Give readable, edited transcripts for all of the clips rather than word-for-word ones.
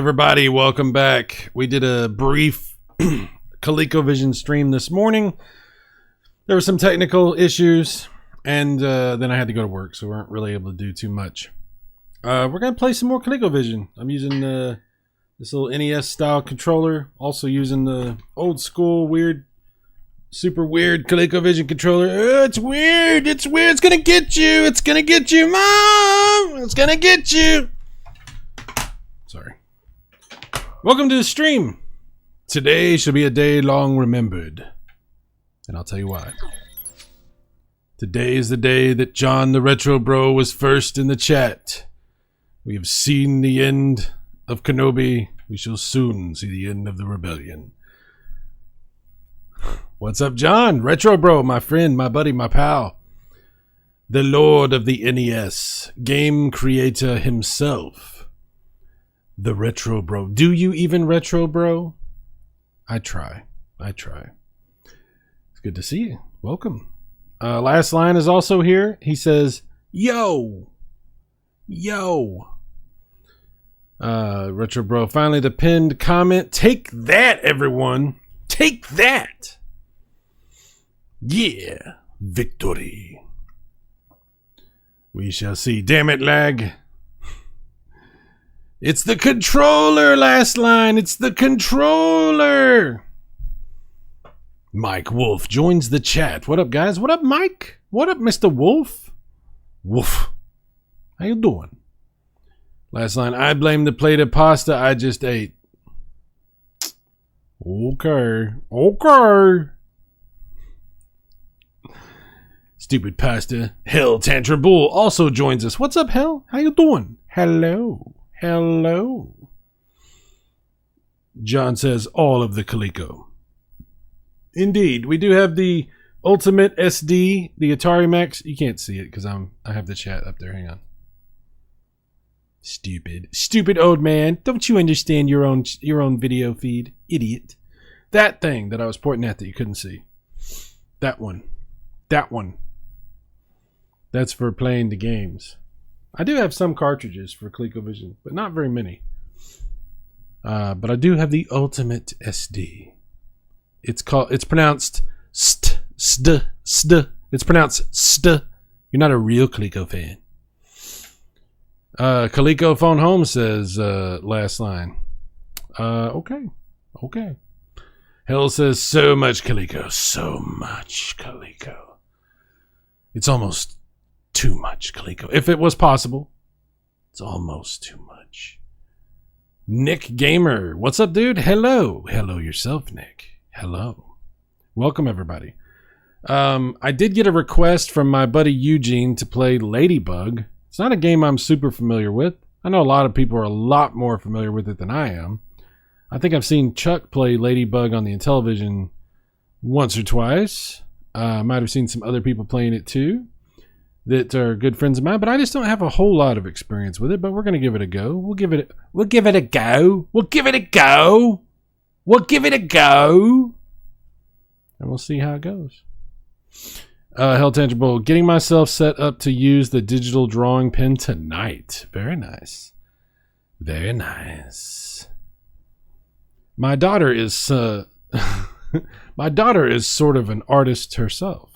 everybody, welcome back. We did a brief Colecovision stream this morning. There were some technical issues, and then I had to go to work, so we weren't really able to do too much. We're going to play some more Colecovision. I'm using this little NES style controller, also using the old school weird, super weird Colecovision controller. It's weird, it's weird, it's going to get you, it's going to get you, Mom, it's going to get you. Sorry. Welcome to the stream. Today shall be a day long remembered. And I'll tell you why. Today is the day that John the Retro Bro was first in the chat. We have seen the end of Kenobi. We shall soon see the end of the rebellion. What's up, John? Retro Bro, my friend, my buddy, my pal. The Lord of the NES. Game creator himself. The Retro Bro. Do you even Retro Bro? I try. It's good to see you. Welcome. Last Line is also here. He says, yo. Retro Bro, finally the pinned comment. Take that, everyone. Take that. Yeah. Victory. We shall see. Damn it, lag. It's the controller, Last Line. It's the controller. Mike Wolf joins the chat. What up, guys? What up, Mike? What up, Mr. Wolf? Wolf. How you doing? Last Line. I blame the plate of pasta I just ate. Okay. Stupid pasta. Hell, Tantra Bull also joins us. What's up, Hell? How you doing? Hello. John says all of the Coleco. Indeed, we do have the Ultimate SD, the Atari Max. You can't see it because I have the chat up there. Hang on. Stupid old man. Don't you understand your own video feed, idiot? That thing that I was pointing at that you couldn't see. That one. That's for playing the games. I do have some cartridges for ColecoVision, but not very many. But I do have the Ultimate SD. It's pronounced st. It's pronounced st. You're not a real Coleco fan. Coleco Phone Home says, Last Line. Okay. Hell says so much Coleco. It's almost too much Coleco. If it was possible, it's almost too much. Nick Gamer, what's up, dude? Hello yourself, Nick. Hello. Welcome, everybody. I did get a request from my buddy Eugene to play Ladybug. It's not a game I'm super familiar with. I know a lot of people are a lot more familiar with it than I am. I think I've seen Chuck play Ladybug on the Intellivision once or twice. I might have seen some other people playing it too that are good friends of mine, but I just don't have a whole lot of experience with it, but we're going to give it a go. We'll give it a go. And we'll see how it goes. Hell Tangible, getting myself set up to use the digital drawing pen tonight. Very nice. My daughter is sort of an artist herself.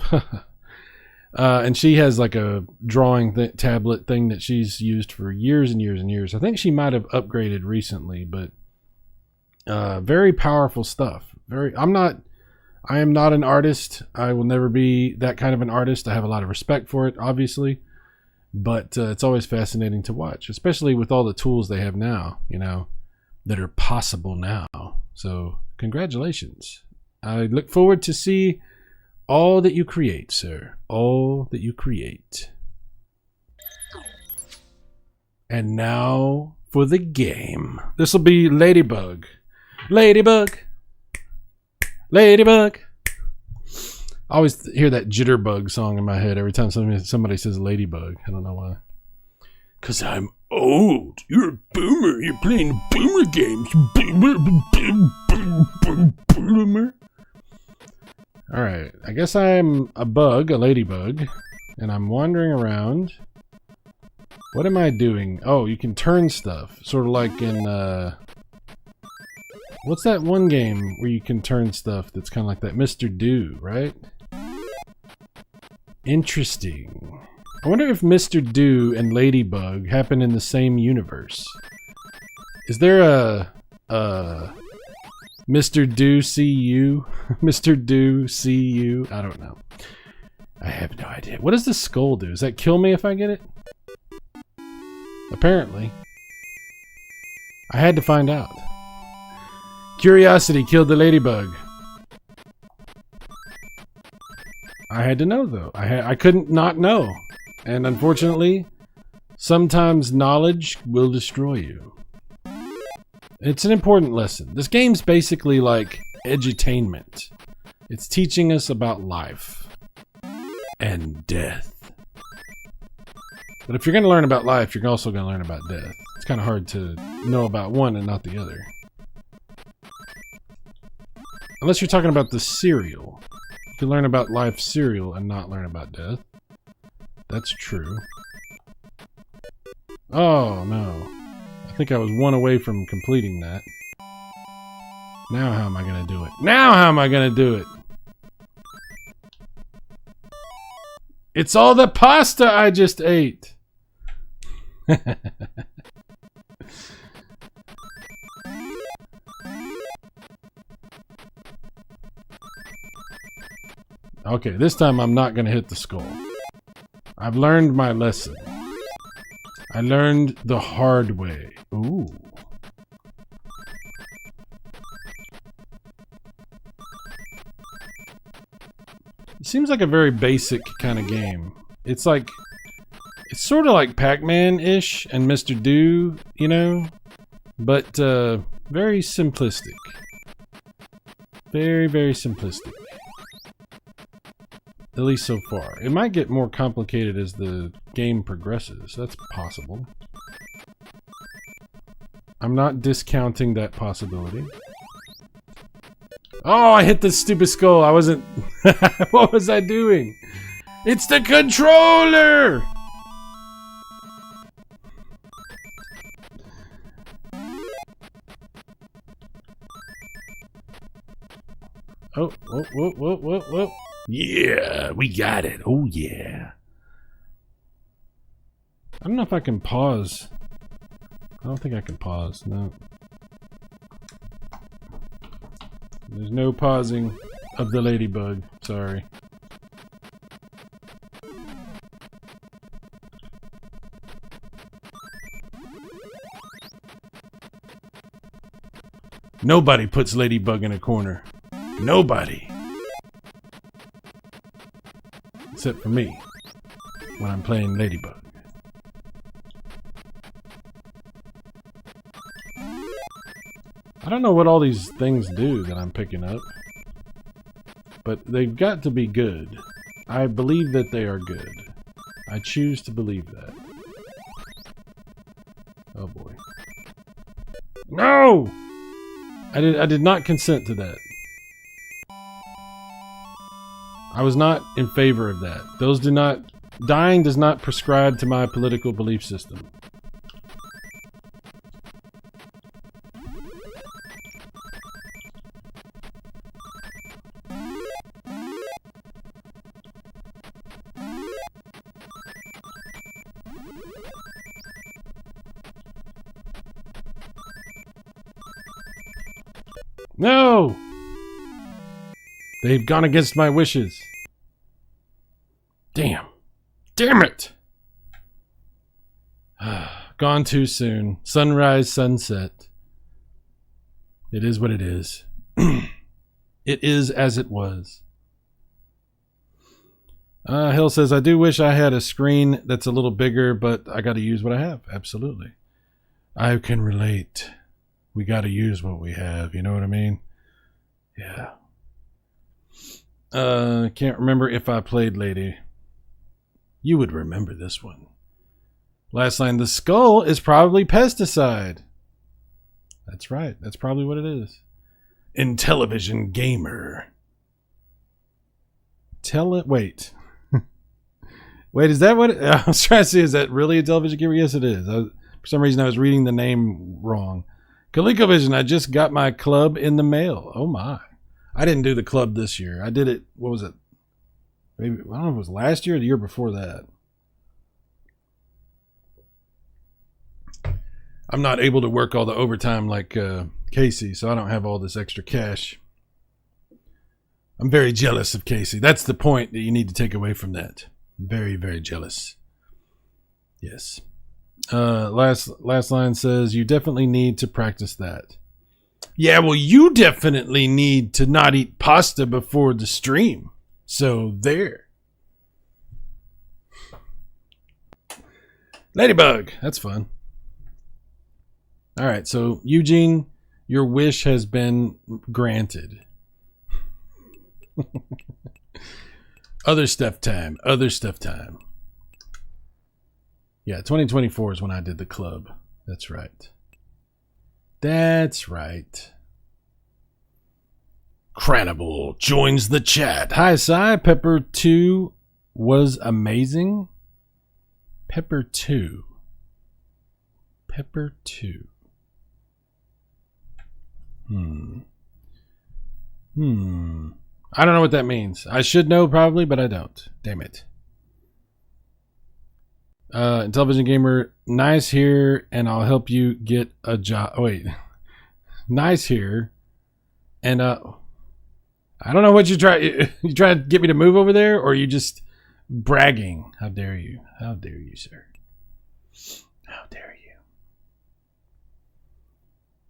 And she has like a drawing tablet thing that she's used for years and years. I think she might have upgraded recently, but very powerful stuff. I am not an artist. I will never be that kind of an artist. I have a lot of respect for it, obviously, but it's always fascinating to watch, especially with all the tools they have now, that are possible now. So congratulations. I look forward to see all that you create, sir. All that you create. And now for the game. This will be Ladybug. I always hear that Jitterbug song in my head every time somebody says Ladybug. I don't know why. Because I'm old. You're a boomer. You're playing boomer games. Boomer. Alright, I guess I'm a ladybug, and I'm wandering around. What am I doing? Oh, you can turn stuff. Sort of like in What's that one game where you can turn stuff that's kind of like that? Mr. Do, right? Interesting. I wonder if Mr. Do and Ladybug happen in the same universe. Is there a Mr. Do see you? Mr. Do see you? I don't know. I have no idea. What does the skull do? Does that kill me if I get it? Apparently. I had to find out. Curiosity killed the ladybug. I had to know though. I couldn't not know. And unfortunately, sometimes knowledge will destroy you. It's an important lesson. This game's basically like edutainment. It's teaching us about life and death. But if you're going to learn about life, you're also going to learn about death. It's kind of hard to know about one and not the other. Unless you're talking about the cereal. You can learn about life cereal and not learn about death. That's true. Oh, no. I think I was one away from completing that. Now how am I going to do it? Now how am I going to do it? It's all the pasta I just ate. Okay, this time I'm not going to hit the skull. I've learned my lesson. I learned the hard way. Ooh. It seems like a very basic kind of game. It's like... It's sort of like Pac-Man-ish and Mr. Do, you know? But, very simplistic. Very, very simplistic. At least so far. It might get more complicated as the game progresses. That's possible. I'm not discounting that possibility. Oh, I hit the stupid skull. I wasn't... What was I doing? It's the controller! Oh, whoa, whoa, whoa, whoa, whoa. Yeah, we got it. Oh, yeah. I don't know if I can pause. I don't think I can pause. No. There's no pausing of the ladybug. Sorry. Nobody puts ladybug in a corner. Nobody. Except for me, when I'm playing Ladybug. I don't know what all these things do that I'm picking up, but they've got to be good. I believe that they are good. I choose to believe that. Oh boy. No! I did not consent to that. I was not in favor of that. Those do not... Dying does not prescribe to my political belief system. No! They've gone against my wishes. Damn. Damn it! Gone too soon. Sunrise, sunset. It is what it is. It is as it was. Hill says, I do wish I had a screen that's a little bigger, but I gotta use what I have. Absolutely. I can relate. We gotta use what we have, you know what I mean? Yeah. Can't remember if I played Lady. You would remember this one. Last line, the skull is probably pesticide. That's right. That's probably what it is. Intellivision gamer. Wait. Wait, is that what it, I was trying to see, is that really a television gamer? Yes, it is. For some reason, I was reading the name wrong. ColecoVision, I just got my club in the mail. Oh my. I didn't do the club this year. I did it, what was it? Maybe, I don't know if it was last year or the year before that. I'm not able to work all the overtime like Casey, so I don't have all this extra cash. I'm very jealous of Casey. That's the point that you need to take away from that. Very, very jealous. Yes. Last line says, you definitely need to practice that. Yeah, well, you definitely need to not eat pasta before the stream. So there. Ladybug. That's fun. All right, so Eugene, your wish has been granted. Other stuff time. Other stuff time. Yeah, 2024 is when I did the club. That's right. That's right. Cranibal joins the chat. Hi, Cy. Pepper 2 was amazing. Pepper 2. Pepper 2. I don't know what that means. I should know probably, but I don't. Damn it. Intellivision Gamer, nice here, and I'll help you get a job. Oh, wait. Nice here. And I don't know what you try. You try to get me to move over there, or are you just bragging? How dare you? How dare you, sir? How dare you?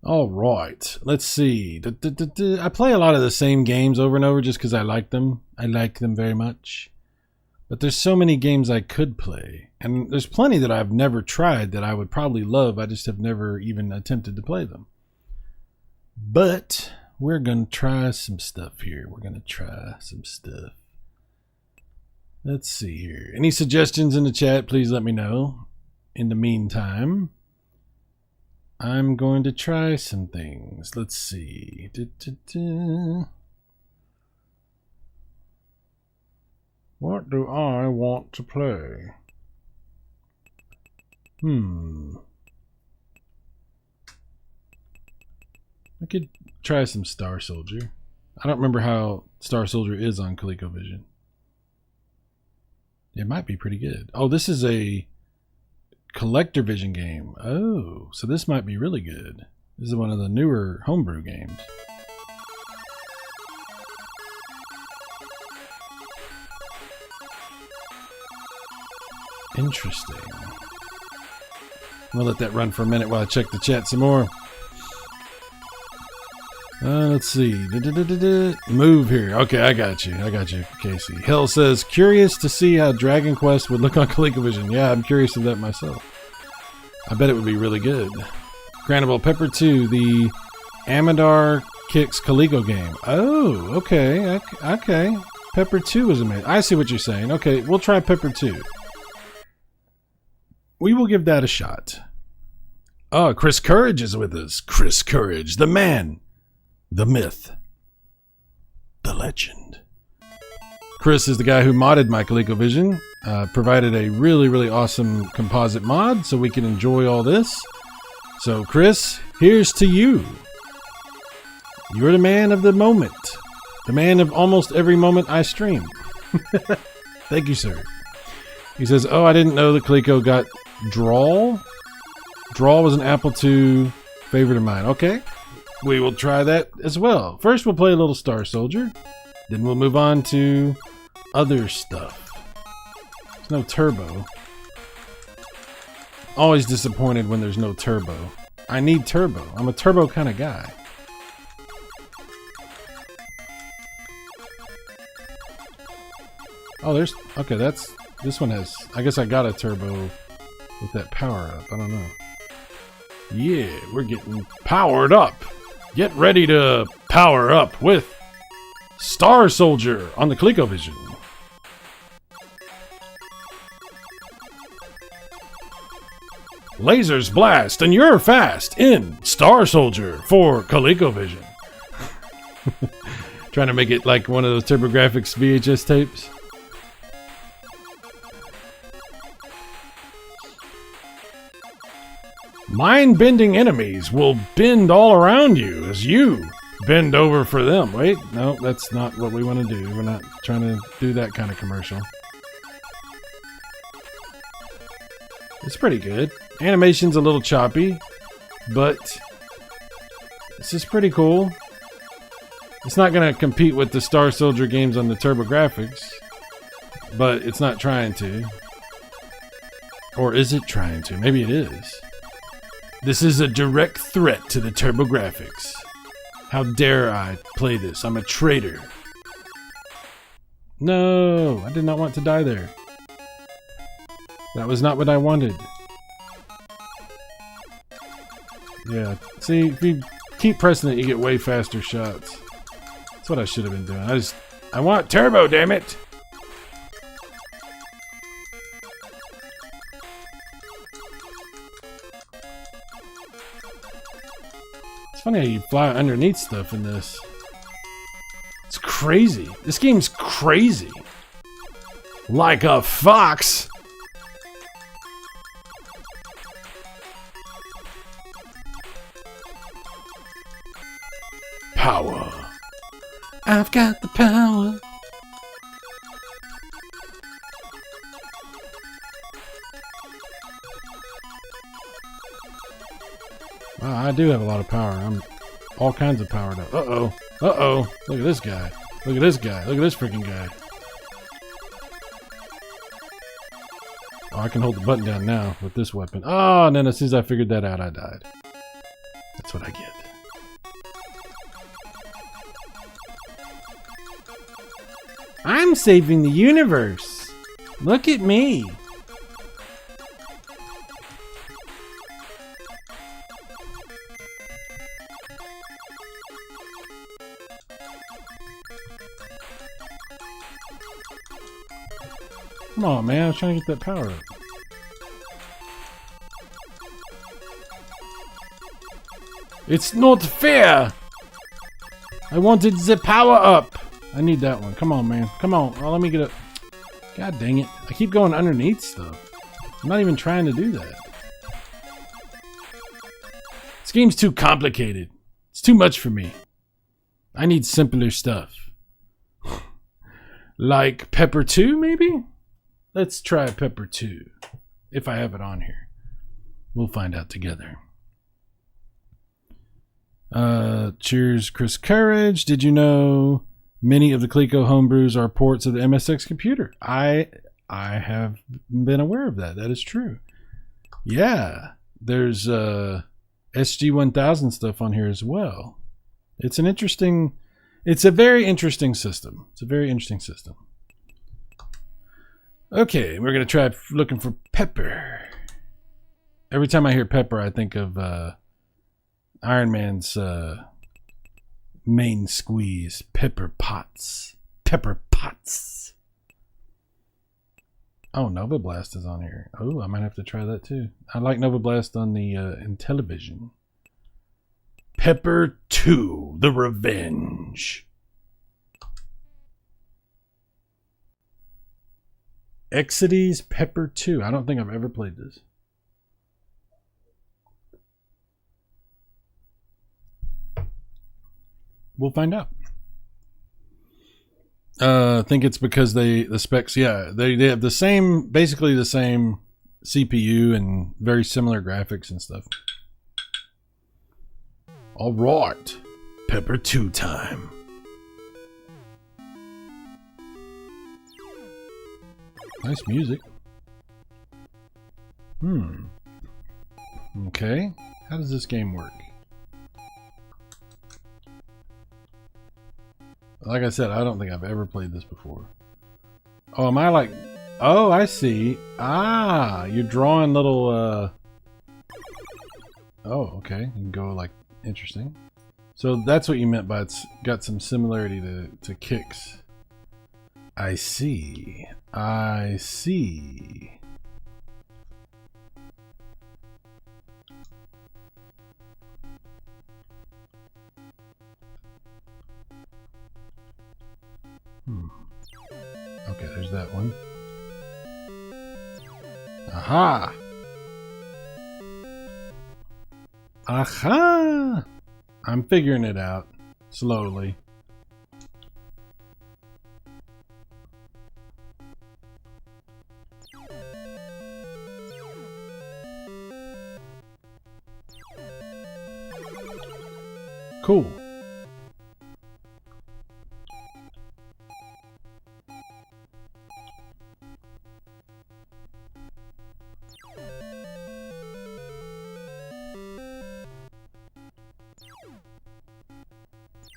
All right. Let's see. I play a lot of the same games over and over just because I like them. I like them very much. But there's so many games I could play. And there's plenty that I've never tried that I would probably love. I just have never even attempted to play them. But we're going to try some stuff here. We're going to try some stuff. Let's see here. Any suggestions in the chat, please let me know. In the meantime, I'm going to try some things. Let's see. What do I want to play? I could try some Star Soldier. I don't remember how Star Soldier is on ColecoVision. It might be pretty good. Oh, this is a Collector Vision game. Oh, so this might be really good. This is one of the newer homebrew games. Interesting. I'm gonna let that run for a minute while I check the chat some more. Let's see. Move here. Okay, I got you. I got you, Casey. Hell says, curious to see how Dragon Quest would look on ColecoVision. Yeah, I'm curious of that myself. I bet it would be really good. Cannibal Pepper 2, the Amadar Kicks Coleco game. Oh, okay. Okay. Pepper 2 is amazing. I see what you're saying. Okay, we'll try Pepper 2. We will give that a shot. Oh, Chris Courage is with us. Chris Courage, the man, the myth, the legend. Chris is the guy who modded my ColecoVision, provided a really, really awesome composite mod so we can enjoy all this. So, Chris, here's to you. You're the man of the moment. The man of almost every moment I stream. Thank you, sir. He says, oh, I didn't know the Coleco got Draw. Draw was an Apple II favorite of mine. Okay. We will try that as well. First, we'll play a little Star Soldier. Then we'll move on to other stuff. There's no turbo. Always disappointed when there's no turbo. I need turbo. I'm a turbo kind of guy. Oh, there's... Okay, that's... This one has... I guess I got a turbo with that power up. I don't know. Yeah, we're getting powered up. Get ready to power up with Star Soldier on the ColecoVision. Lasers blast and you're fast in Star Soldier for ColecoVision. Trying to make it like one of those TurboGrafx VHS tapes. Mind-bending enemies will bend all around you as you bend over for them. Wait, no, that's not what we want to do. We're not trying to do that kind of commercial. It's pretty good. Animation's a little choppy, but this is pretty cool. It's not going to compete with the Star Soldier games on the TurboGrafx, but it's not trying to. Or is it trying to? Maybe it is. This is a direct threat to the TurboGrafx. How dare I play this? I'm a traitor. No, I did not want to die there. That was not what I wanted. Yeah, see, if you keep pressing it, you get way faster shots. That's what I should have been doing. I want turbo, damn it! It's funny how you fly underneath stuff in this. It's crazy. This game's crazy. Like a fox. Power. I've got the power. Wow, I do have a lot of power. I'm all kinds of powered up. Uh-oh. Uh-oh. Look at this guy. Look at this guy. Look at this freaking guy. Oh, I can hold the button down now with this weapon. Oh, and then as soon as I figured that out, I died. That's what I get. I'm saving the universe. Look at me. Come on, man. I was trying to get that power up. It's not fair. I wanted the power up. I need that one. Come on, man. Come on. Oh, let me get up. God dang it. I keep going underneath stuff. I'm not even trying to do that. This game's too complicated. It's too much for me. I need simpler stuff. Like Pepper 2, maybe? Let's try Pepper 2. If I have it on here. We'll find out together. Cheers, Chris Courage. Did you know many of the Coleco homebrews are ports of the MSX computer? I have been aware of that. That is true. Yeah. There's SG-1000 stuff on here as well. It's a very interesting system. It's a very interesting system. Okay, we're going to try looking for Pepper. Every time I hear Pepper, I think of Iron Man's main squeeze. Pepper Potts. Pepper Potts. Oh, Nova Blast is on here. Oh, I might have to try that too. I like Nova Blast on the Intellivision. Pepper 2, The Revenge. Exidy's Pepper 2. I don't think I've ever played this. We'll find out. I think it's because the specs, yeah, they have the same, basically the same CPU and very similar graphics and stuff. All right, Pepper 2 time. Nice music. Okay. How does this game work? Like I said, I don't think I've ever played this before. Oh, am I like... Oh, I see. Ah, you're drawing little... Oh, okay. You can go like... Interesting. So that's what you meant by it's got some similarity to Kicks. I see. I see. Okay, there's that one. Aha! Aha! I'm figuring it out slowly. Cool.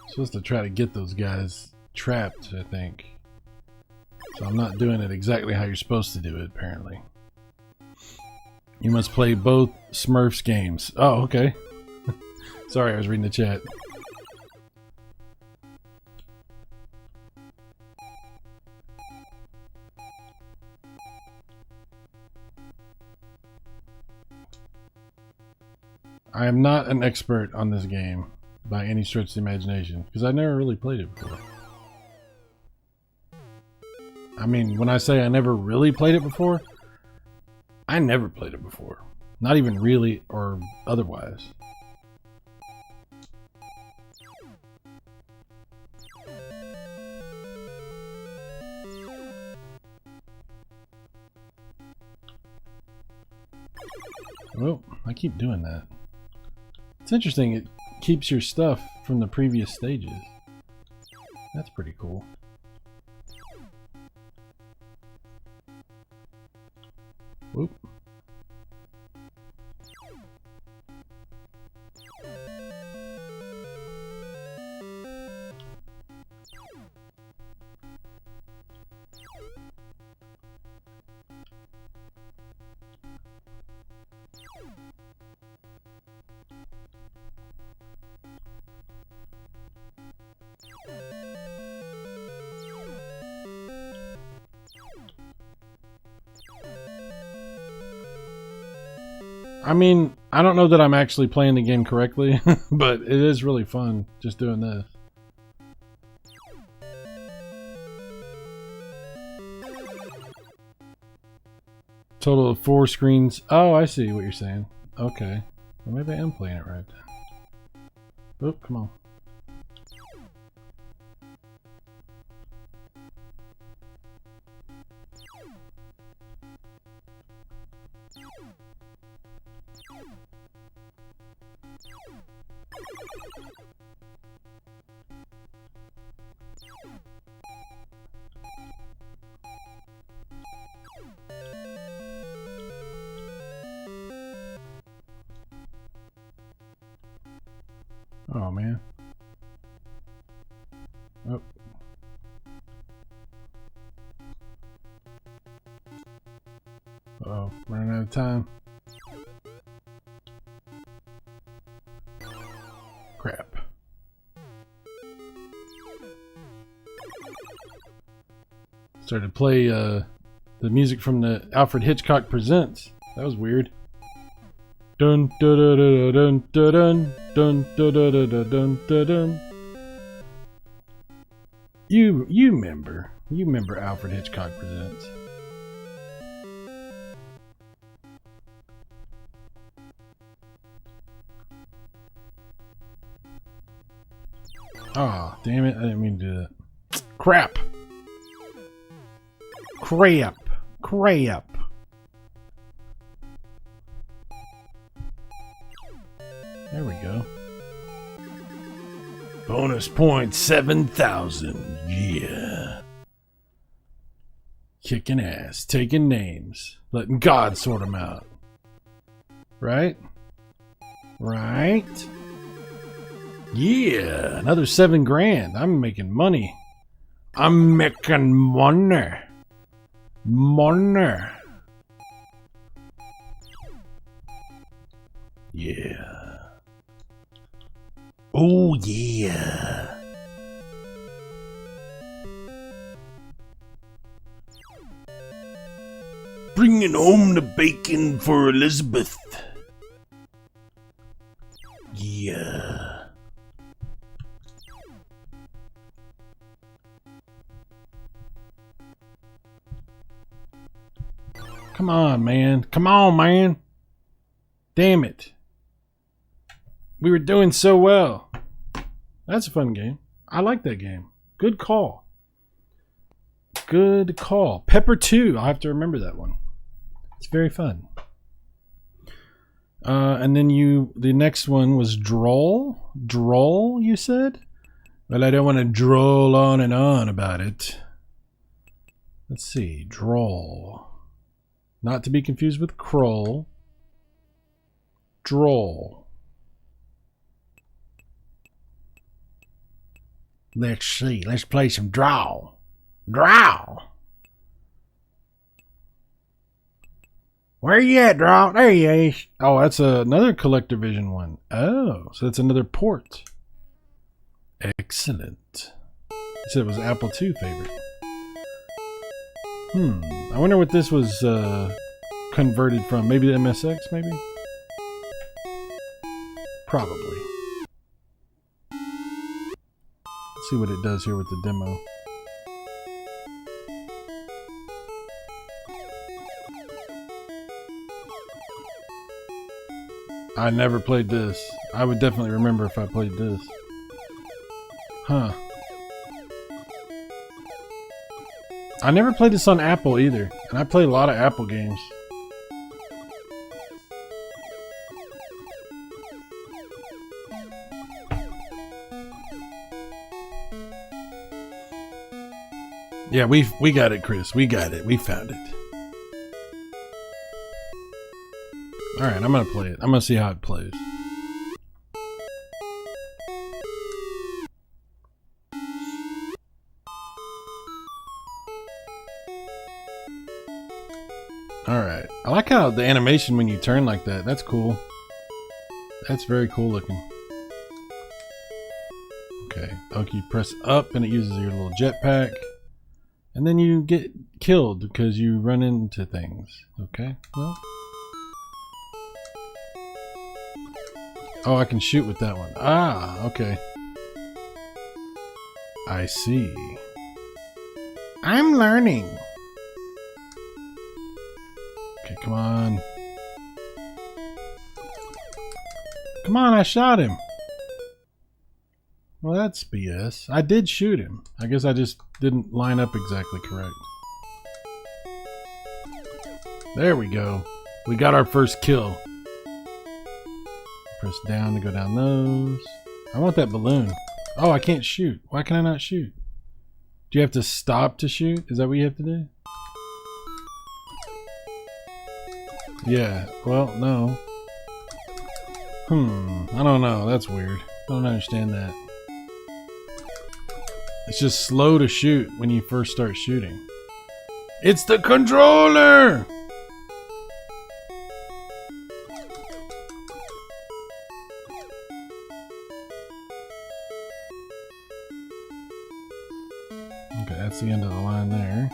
Supposed to try to get those guys trapped, I think. So I'm not doing it exactly how you're supposed to do it, apparently. You must play both Smurfs games. Oh, okay. Sorry, I was reading the chat. I am not an expert on this game by any stretch of the imagination because I never really played it before. I mean, when I say I never really played it before, I never played it before. Not even really or otherwise. Well, I keep doing that. It's interesting, it keeps your stuff from the previous stages. That's pretty cool. Whoop. I mean, I don't know that I'm actually playing the game correctly, but it is really fun just doing this. Total of 4 screens. Oh, I see what you're saying. Okay. Well, maybe I am playing it right then. Oop, come on. Oh man. Oh. Uh-oh, running out of time. Crap. Started to play the music from the Alfred Hitchcock Presents. That was weird. Dun dun dun dun dun dun dun dun dun dun dun dun dun. You remember Alfred Hitchcock Presents. Oh, damn it, I didn't mean to do that. Crap. Crap. There we go. Bonus point 7,000. Yeah. Kicking ass, taking names, letting God sort them out. Right? Right? Yeah, another 7 grand. I'm making money. I'm making money. Money. Yeah. Oh yeah. Bringing home the bacon for Elizabeth. Yeah. Come on, man. Come on, man. Damn it. We were doing so well. That's a fun game. I like that game. Good call. Good call. Pepper 2. I'll have to remember that one. It's very fun. And then the next one was Droll. Droll, you said? Well, I don't want to droll on and on about it. Let's see. Droll. Not to be confused with Kroll. Droll. Let's see. Let's play some draw. Draw. Where you at, Draw? There he is. Oh, that's another Colecovision one. Oh, so that's another port. Excellent. You said it was Apple II favorite. I wonder what this was converted from. Maybe the MSX, maybe? Probably. Let's see what it does here with the demo. I never played this. I would definitely remember if I played this. Huh. I never played this on Apple either. And I play a lot of Apple games. Yeah, we got it, Chris. We got it. We found it. Alright, I'm gonna play it. I'm gonna see how it plays. Alright. I like how the animation when you turn like that. That's cool. That's very cool looking. Okay. Okay, you press up and it uses your little jetpack. And then you get killed because you run into things. Okay, well. Oh, I can shoot with that one. Ah, okay. I see. I'm learning. Okay, come on. Come on, I shot him. Well, that's BS. I did shoot him. I guess I just didn't line up exactly correct. There we go. We got our first kill. Press down to go down those. I want that balloon. Oh, I can't shoot. Why can I not shoot? Do you have to stop to shoot? Is that what you have to do? Yeah, well, no. I don't know. That's weird. I don't understand that. It's just slow to shoot when you first start shooting. It's the controller! Okay, that's the end of the line there.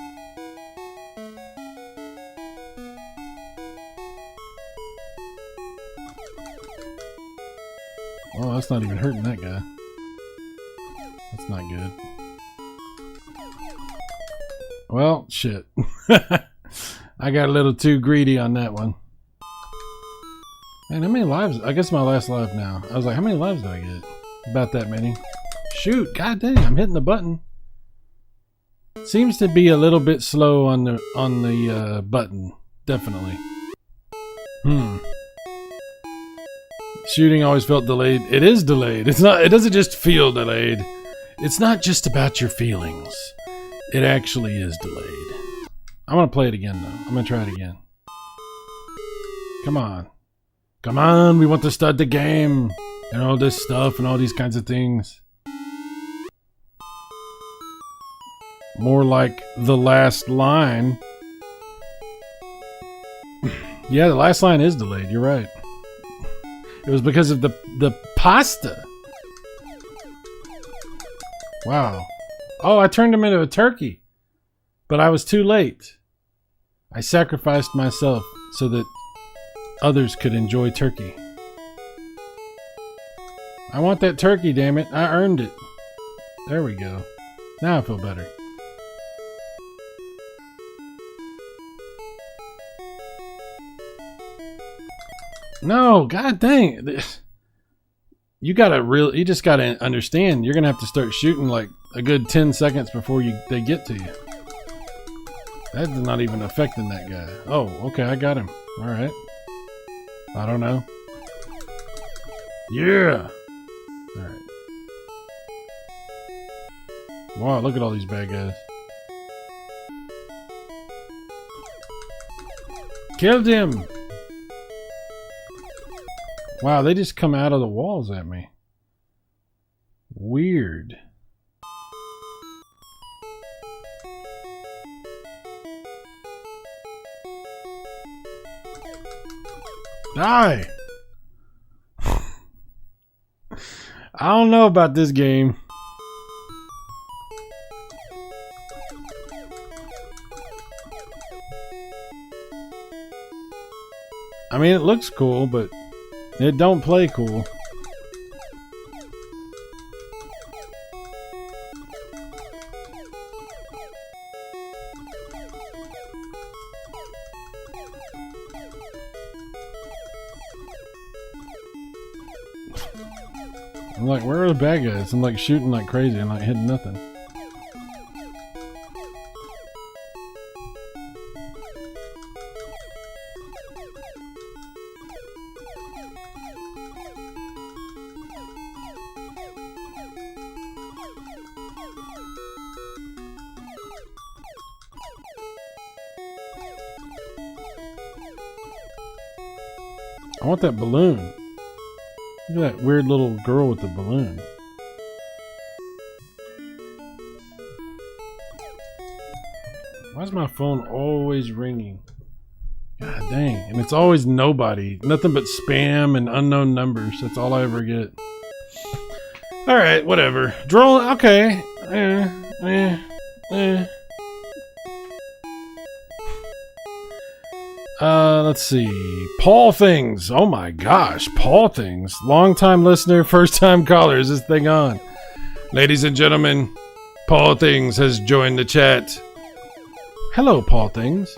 Oh, that's not even hurting that guy. That's not good. Well, shit. I got a little too greedy on that one. Man, how many lives? I guess my last life now. I was like, how many lives do I get? About that many. Shoot, god dang, I'm hitting the button. Seems to be a little bit slow on the button. Definitely. Shooting always felt delayed. It is delayed. It doesn't just feel delayed. It's not just about your feelings. It actually is delayed. I want to play it again, though. I'm going to try it again. Come on. Come on, we want to start the game. And all this stuff and all these kinds of things. More like the last line. Yeah, the last line is delayed. You're right. It was because of the pasta. Wow. Oh, I turned him into a turkey. But I was too late. I sacrificed myself so that others could enjoy turkey. I want that turkey, damn it. I earned it. There we go. Now I feel better. No, god dang. you just gotta understand. You're gonna have to start shooting like a good 10 seconds before they get to you. That's not even affecting that guy. Oh, okay, I got him. All right. I don't know. Yeah. All right. Wow, look at all these bad guys. Killed him. Wow, they just come out of the walls at me. Weird. Die! I don't know about this game. I mean, it looks cool, but it don't play cool. I'm like, where are the bad guys? I'm like shooting like crazy. I'm like hitting nothing. I want that balloon. Look at that weird little girl with the balloon. Why is my phone always ringing? God dang. And it's always nobody. Nothing but spam and unknown numbers. That's all I ever get. Alright, whatever. Drone, okay. Let's see. Paul Things. Oh my gosh. Paul Things. Long-time listener, first-time caller. Is this thing on? Ladies and gentlemen, Paul Things has joined the chat. Hello, Paul Things.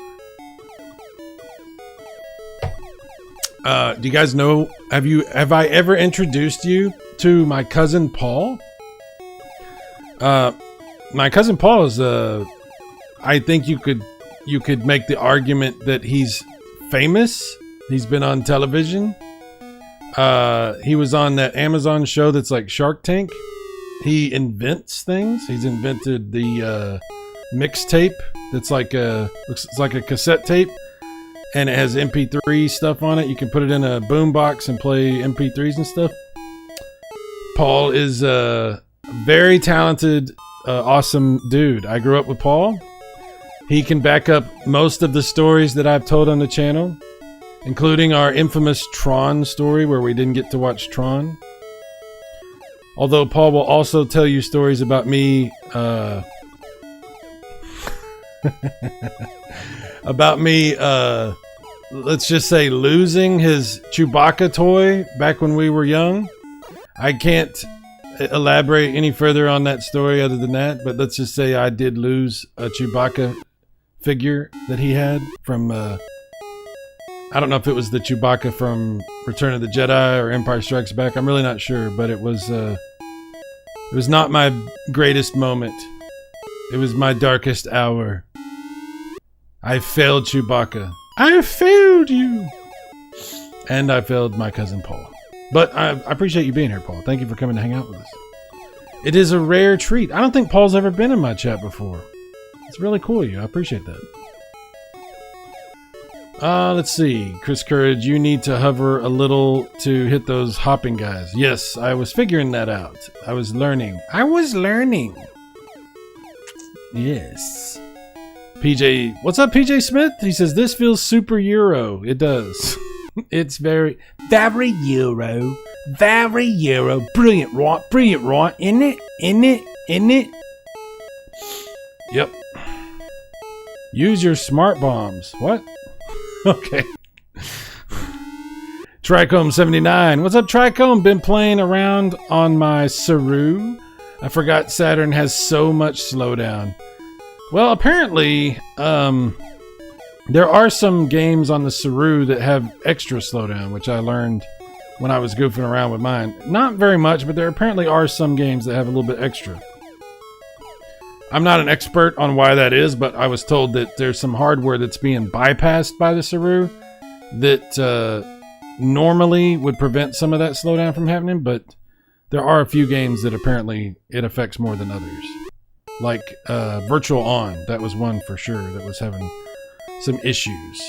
Do you guys know, have I ever introduced you to my cousin Paul? My cousin Paul is, I think you could make the argument that he's famous. He's been on television. He was on that Amazon show that's like Shark Tank. He invents things. He's invented the mixtape that's like looks like a cassette tape, and it has MP3 stuff on it. You can put it in a boombox and play MP3s and stuff. Paul is a very talented, awesome dude. I grew up with Paul. He can back up most of the stories that I've told on the channel, including our infamous Tron story where we didn't get to watch Tron. Although Paul will also tell you stories about me, let's just say losing his Chewbacca toy back when we were young. I can't elaborate any further on that story other than that, but let's just say I did lose a Chewbacca figure that he had from I don't know if it was the Chewbacca from Return of the Jedi or Empire Strikes Back. I'm really not sure, but it was not my greatest moment. It was my darkest hour. I failed Chewbacca. I failed you. And I failed my cousin Paul. But I appreciate you being here, Paul. Thank you for coming to hang out with us. It is a rare treat. I don't think Paul's ever been in my chat before. It's really cool of you. I appreciate that. Let's see. Chris Courage, you need to hover a little to hit those hopping guys. Yes, I was figuring that out. I was learning. Yes. PJ, what's up, PJ Smith? He says, this feels super Euro. It does. It's very Euro. Very Euro. Brilliant, right? In it. Yep. Use your smart bombs. What? Okay. Tricombe79. What's up, Tricombe? Been playing around on my Cyrus. I forgot Saturn has so much slowdown. Well, apparently, there are some games on the Cyrus that have extra slowdown, which I learned when I was goofing around with mine. Not very much, but there apparently are some games that have a little bit extra. I'm not an expert on why that is, but I was told that there's some hardware that's being bypassed by the Cyrus that normally would prevent some of that slowdown from happening, but there are a few games that apparently it affects more than others. Like Virtual On, that was one for sure that was having some issues.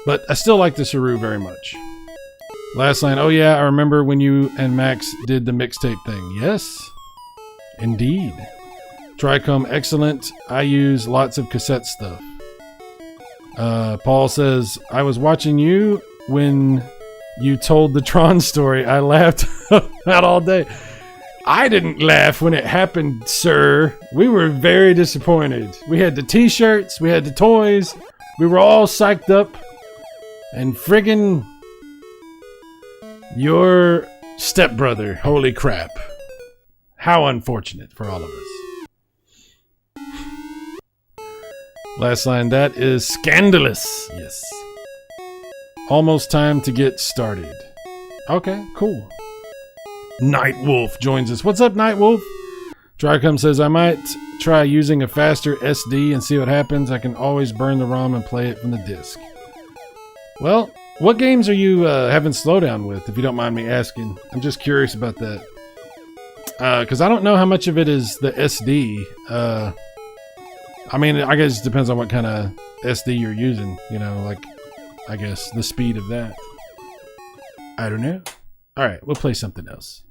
But I still like the Cyrus very much. Last line, oh yeah, I remember when you and Max did the mixtape thing. Yes, indeed. Tricom, excellent. I use lots of cassette stuff. Paul says, I was watching you when you told the Tron story. I laughed out all day. I didn't laugh when it happened, sir. We were very disappointed. We had the t-shirts, we had the toys, we were all psyched up, and friggin' your stepbrother, holy crap. How unfortunate for all of us. Last line, that is scandalous. Yes. Almost time to get started. Okay, cool. Nightwolf joins us. What's up, Nightwolf? Tricom says, I might try using a faster SD and see what happens. I can always burn the ROM and play it from the disc. Well, what games are you having slowdown with, if you don't mind me asking? I'm just curious about that. Because I don't know how much of it is the SD. I mean, I guess it depends on what kind of SD you're using. You know, like, I guess the speed of that. I don't know. All right, we'll play something else.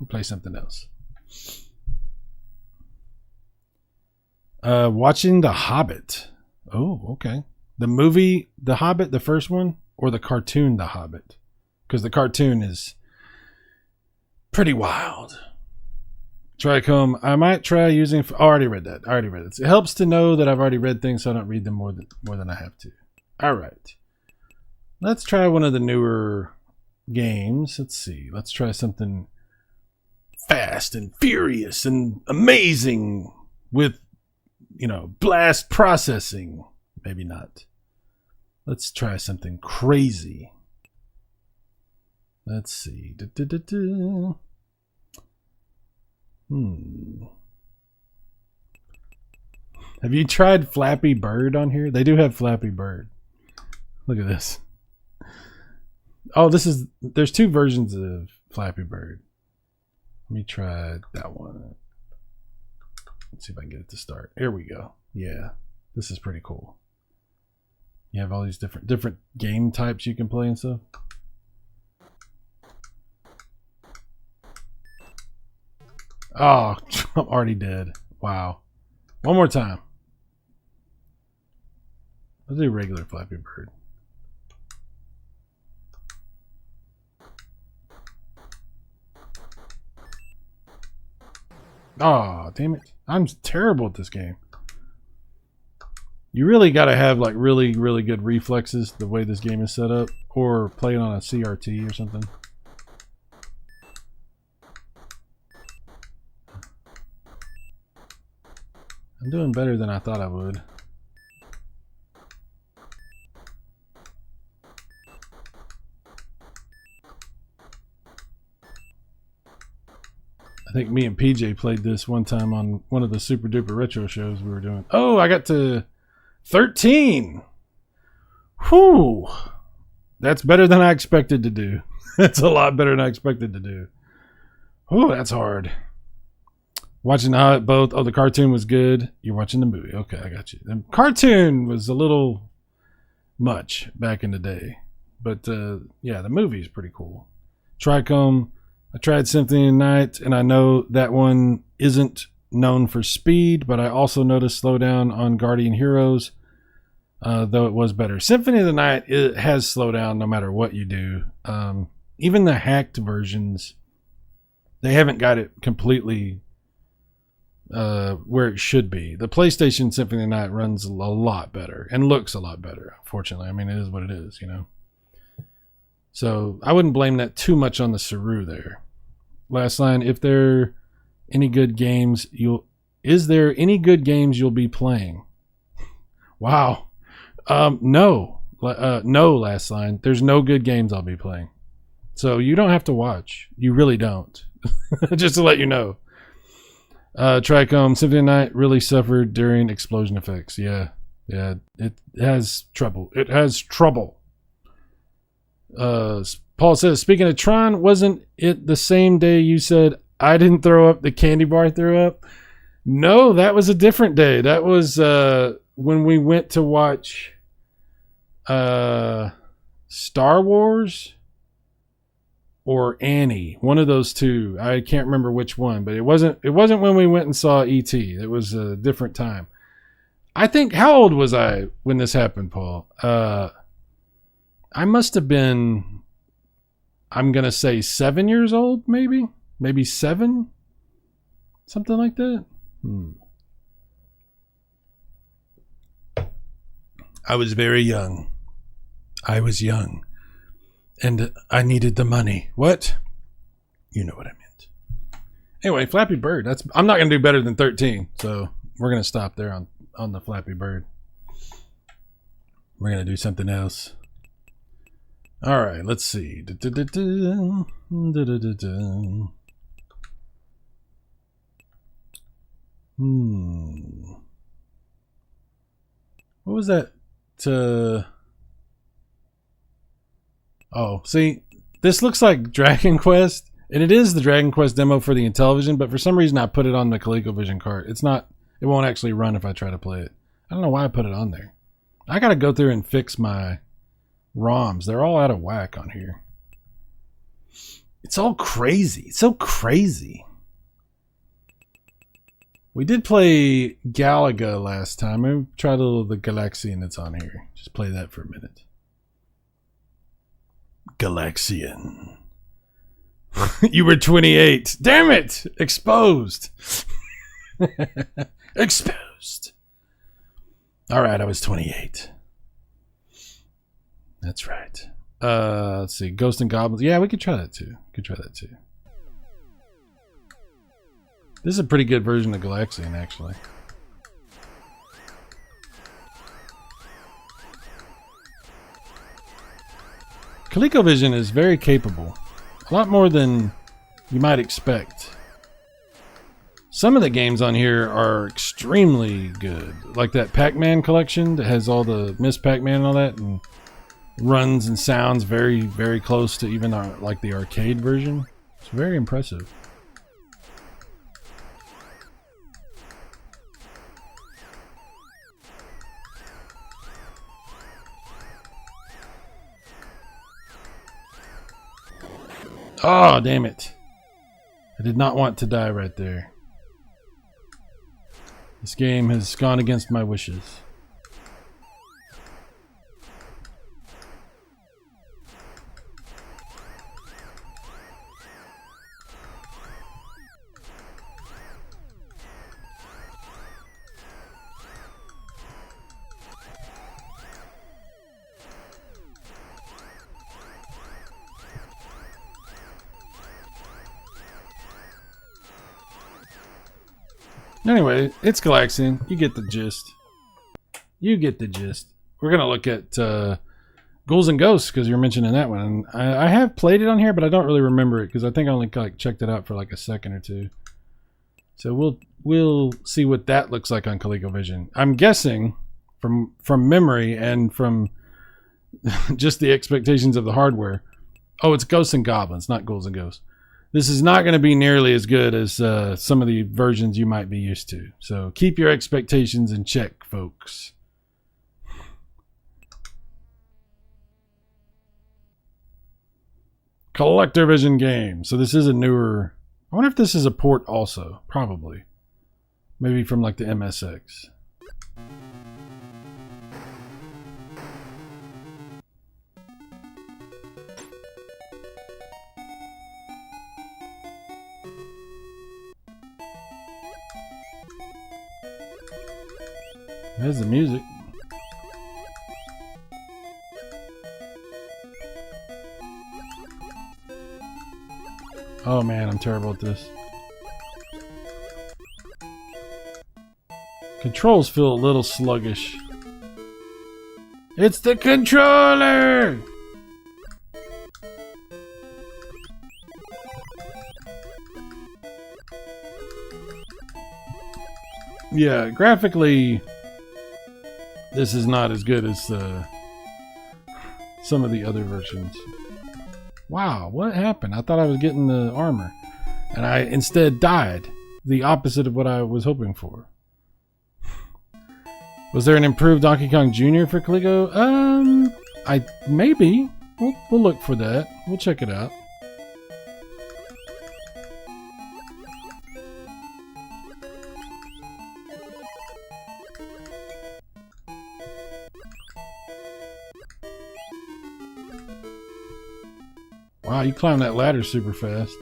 Watching The Hobbit. Oh, okay. The movie The Hobbit, the first one, or the cartoon The Hobbit? Because the cartoon is pretty wild. Tricom, I might try using... I already read that. It helps to know that I've already read things so I don't read them more than I have to. All right. Let's try one of the newer games. Let's see. Let's try something fast and furious and amazing with, blast processing. Maybe not. Let's try something crazy. Let's see. Have you tried Flappy Bird on here? They do have Flappy Bird. Look at this. Oh, there's two versions of Flappy Bird. Let me try that one. Let's see if I can get it to start. Here we go. Yeah, this is pretty cool. You have all these different game types you can play and stuff. Oh, I'm already dead. Wow. One more time. Let's do regular Flappy Bird. Oh, damn it. I'm terrible at this game. You really got to have like really, really good reflexes the way this game is set up, or play it on a CRT or something. I'm doing better than I thought I would. I think me and PJ played this one time on one of the Super Duper Retro shows we were doing. Oh, I got to 13. Whew. That's better than I expected to do. That's a lot better than I expected to do. Oh, that's hard. Watching both. Oh, the cartoon was good. You're watching the movie. Okay, I got you. The cartoon was a little much back in the day. But, yeah, the movie is pretty cool. Tricom. I tried Symphony of the Night, and I know that one isn't known for speed, but I also noticed slowdown on Guardian Heroes, though it was better. Symphony of the Night, it has slowdown no matter what you do. Even the hacked versions, they haven't got it completely where it should be. The PlayStation Symphony of the Night runs a lot better and looks a lot better, unfortunately. I mean, it is what it is, So I wouldn't blame that too much on the Cyrus there. Last line, is there any good games you'll be playing? Wow. No. No, last line. There's no good games I'll be playing. So you don't have to watch. You really don't. Just to let you know. Tricom Symphony of the Night really suffered during explosion effects. Yeah. It has trouble. It has trouble. Paul says, speaking of Tron, wasn't it the same day you said I didn't throw up, the candy bar threw up? No, that was a different day. That was when we went to watch Star Wars or Annie. One of those two. I can't remember which one, but it wasn't when we went and saw E.T. It was a different time. I think, how old was I when this happened, Paul? I must have been, I'm going to say 7 years old, maybe? Maybe 7? Something like that? I was very young. I was young. And I needed the money. What? You know what I meant. Anyway, Flappy Bird. I'm not going to do better than 13. So we're going to stop there on the Flappy Bird. We're going to do something else. All right, let's see. What was that? Oh, see, this looks like Dragon Quest, and it is the Dragon Quest demo for the Intellivision, but for some reason I put it on the Colecovision cart. It won't actually run if I try to play it. I don't know why I put it on there. I got to go through and fix my ROMs. They're all out of whack on here. It's all crazy. It's so crazy. We did play Galaga last time. I tried the Galaxian that's on here. Just play that for a minute. Galaxian. You were 28. Damn it! Exposed. Exposed. All right, I was 28. That's right. Let's see. Ghosts and Goblins. Yeah, we could try that too. This is a pretty good version of Galaxian, actually. ColecoVision is very capable. A lot more than you might expect. Some of the games on here are extremely good. Like that Pac-Man collection that has all the Miss Pac-Man and all that, and runs and sounds very, very close to even like the arcade version. It's very impressive. Oh, damn it. I did not want to die right there. This game has gone against my wishes. Anyway, it's Galaxian. You get the gist. We're going to look at Ghouls and Ghosts because you're mentioning that one. And I have played it on here, but I don't really remember it because I think I only checked it out for like a second or two. So we'll see what that looks like on ColecoVision. I'm guessing from memory and from just the expectations of the hardware. Oh, it's Ghosts and Goblins, not Ghouls and Ghosts. This is not going to be nearly as good as some of the versions you might be used to. So keep your expectations in check, folks. ColecoVision game. So this is a newer... I wonder if this is a port also. Probably. Maybe from like the MSX. There's the music. Oh man, I'm terrible at this. Controls feel a little sluggish. It's the controller! Yeah, graphically, this is not as good as some of the other versions. Wow, what happened? I thought I was getting the armor, and I instead died. The opposite of what I was hoping for. Was there an improved Donkey Kong Jr. for Coleco? Maybe. We'll look for that. We'll check it out. Wow, you climb that ladder super fast.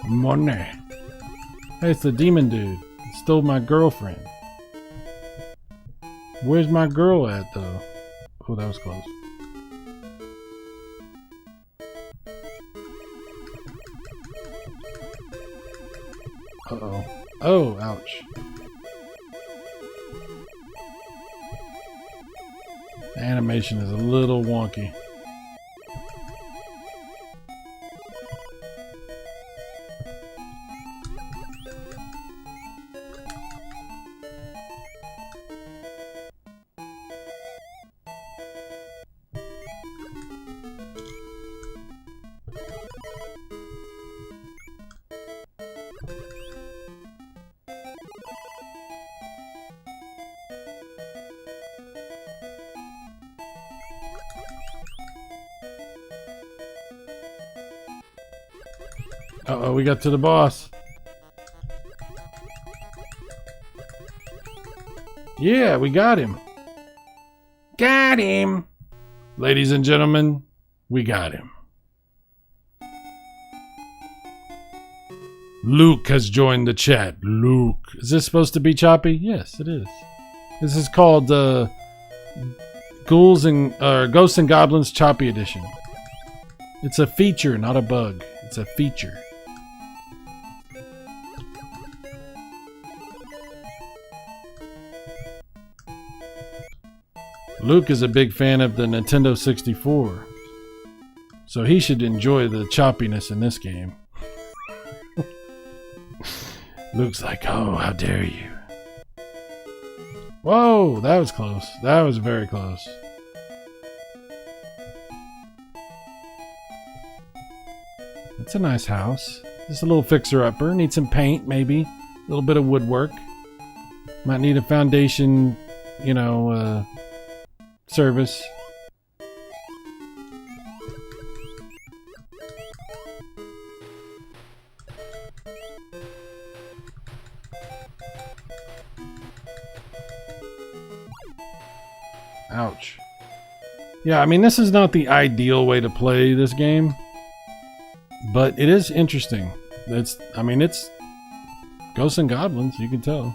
Money. Hey, it's the demon dude. He stole my girlfriend. Where's my girl at, though? Oh, that was close. Uh-oh. Oh, ouch. The animation is a little wonky. Uh-oh, we got to the boss. Yeah, we got him. Got him. Ladies and gentlemen, we got him. Luke has joined the chat. Luke. Is this supposed to be choppy? Yes, it is. This is called Ghosts and Goblins Choppy Edition. It's a feature, not a bug. It's a feature. Luke is a big fan of the Nintendo 64, so he should enjoy the choppiness in this game. Luke's like, oh, how dare you. Whoa, that was close. That was very close. It's a nice house. Just a little fixer-upper. Need some paint, maybe. A little bit of woodwork. Might need a foundation, service. Ouch. Yeah, I mean, this is not the ideal way to play this game, but it is interesting. It's Ghosts and Goblins, you can tell.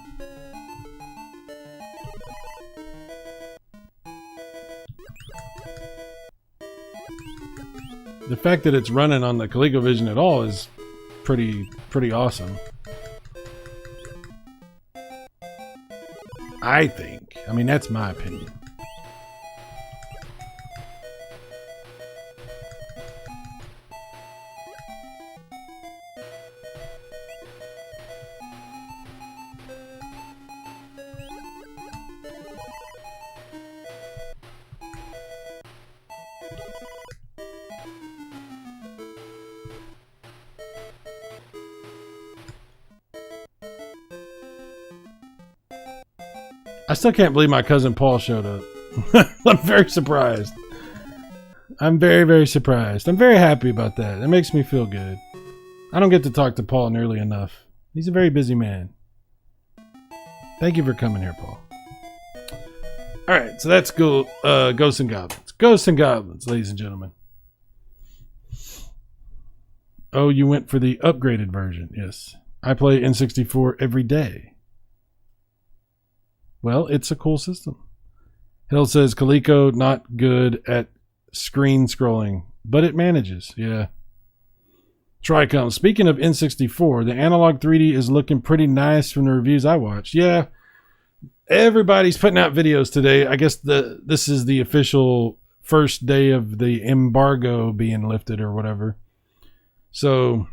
The fact that it's running on the Colecovision at all is pretty awesome. I think. I mean, that's my opinion. I still can't believe my cousin Paul showed up. I'm very surprised. I'm very, very surprised. I'm very happy about that. It makes me feel good. I don't get to talk to Paul nearly enough. He's a very busy man. Thank you for coming here, Paul. Alright, so that's cool. Ghosts and Goblins. Ghosts and Goblins, ladies and gentlemen. Oh, you went for the upgraded version. Yes. I play N64 every day. Well, it's a cool system. Hill says Coleco not good at screen scrolling, but it manages. Yeah. Tricom. Speaking of N64, the analog 3D is looking pretty nice from the reviews I watched. Yeah. Everybody's putting out videos today. I guess this is the official first day of the embargo being lifted or whatever. So,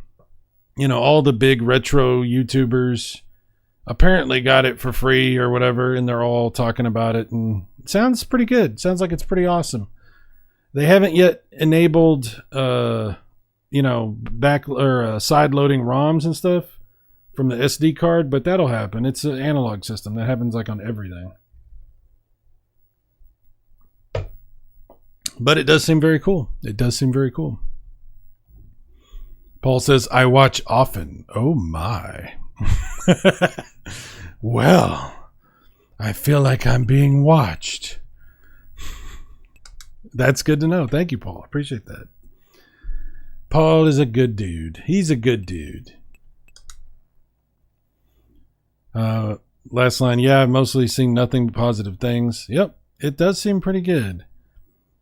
you know, all the big retro YouTubers apparently got it for free or whatever, and they're all talking about it, and it sounds pretty good. Sounds like it's pretty awesome. They haven't yet enabled, back or side loading ROMs and stuff from the SD card, but that'll happen. It's an analog system that happens like on everything. But it does seem very cool. It does seem very cool. Paul says, I watch often. Oh my. Well, I feel like I'm being watched. That's good to know. Thank you, Paul. Appreciate that. Paul is a good dude. He's a good dude. Last line. Yeah, I've mostly seen nothing but positive things. Yep, it does seem pretty good.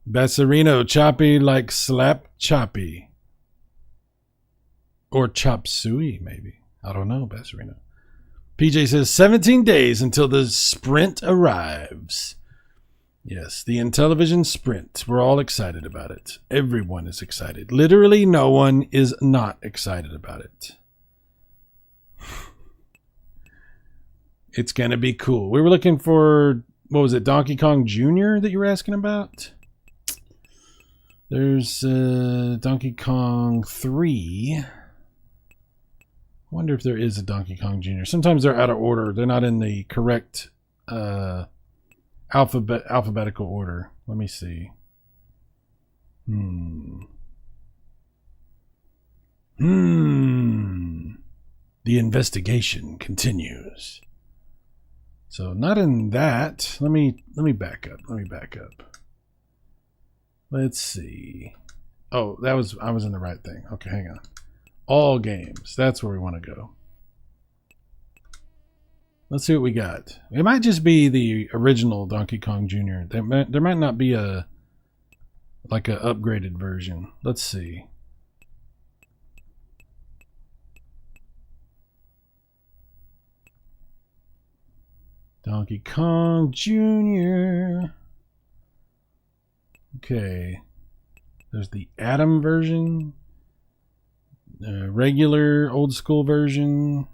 Bassarino, choppy like slap choppy. Or chop suey, maybe. I don't know, Bassarino. PJ says 17 days until the sprint arrives. Yes, the Intellivision Sprint. We're all excited about it. Everyone is excited. Literally no one is not excited about it. It's going to be cool. We were looking for, what was it, Donkey Kong Jr. that you were asking about? There's Donkey Kong 3. I wonder if there is a Donkey Kong Jr. Sometimes they're out of order. They're not in the correct alphabetical order. Let me see. The investigation continues. So not in that. Let me back up. Let's see. Oh, I was in the right thing. Okay, hang on. All games. That's where we want to go. Let's see what we got. It might just be the original Donkey Kong Jr. There might not be a upgraded version. Let's see. Donkey Kong Jr. Okay. There's the Atom version. Regular old school version.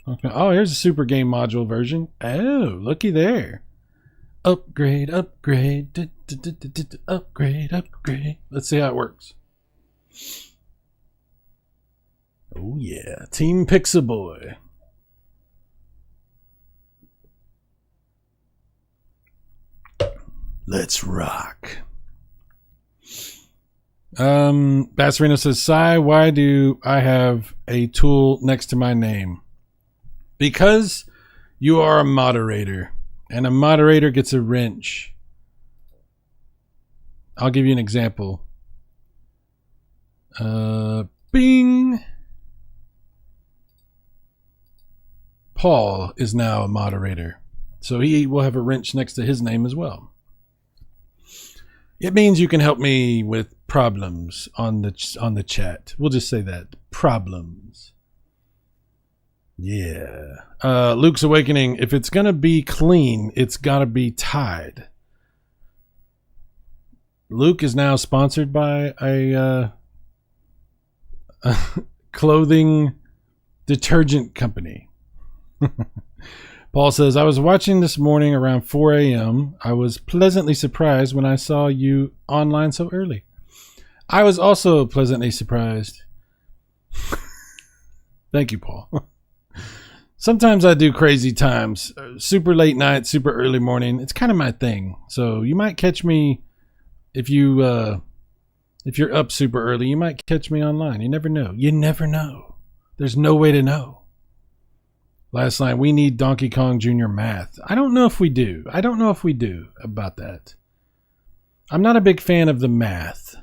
Okay. Oh, here's a Super Game Module version. Oh, looky there. Upgrade. Upgrade. Let's see how it works. Oh, yeah. Team Pixaboy. Let's rock. Bassarino says, Cy, why do I have a tool next to my name? Because you are a moderator, and a moderator gets a wrench. I'll give you an example. Bing. Paul is now a moderator, so he will have a wrench next to his name as well. It means you can help me with problems on the chat. We'll just say that. Problems. Yeah. Luke's Awakening. If it's going to be clean, it's got to be Tide. Luke is now sponsored by a clothing detergent company. Paul says, I was watching this morning around 4 a.m. I was pleasantly surprised when I saw you online so early. I was also pleasantly surprised. Thank you, Paul. Sometimes I do crazy times. Super late night, super early morning. It's kind of my thing. So you might catch me if you're up super early. You might catch me online. You never know. You never know. There's no way to know. Last line, we need Donkey Kong Jr. math. I don't know if we do. I don't know if we do about that. I'm not a big fan of the math.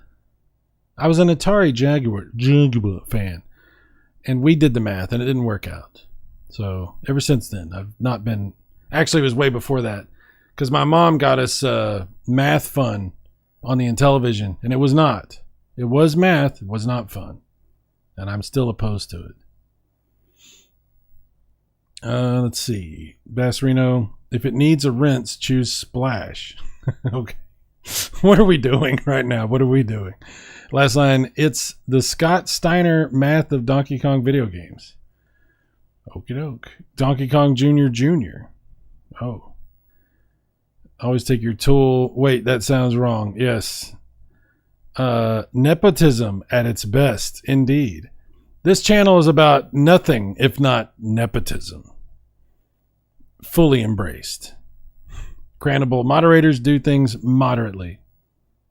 I was an Atari Jaguar fan, and we did the math, and it didn't work out. So ever since then, I've not been... Actually, it was way before that, because my mom got us math fun on the Intellivision, and it was not. It was math. It was not fun, and I'm still opposed to it. Let's see. Bassarino, if it needs a rinse, choose Splash. Okay. What are we doing right now? What are we doing? Last line, it's the Scott Steiner math of Donkey Kong video games. Okie doke. Donkey Kong Jr. Jr. Oh. Always take your tool. Wait, that sounds wrong. Yes. Nepotism at its best, indeed. This channel is about nothing if not nepotism. Fully embraced. Crannable moderators do things moderately.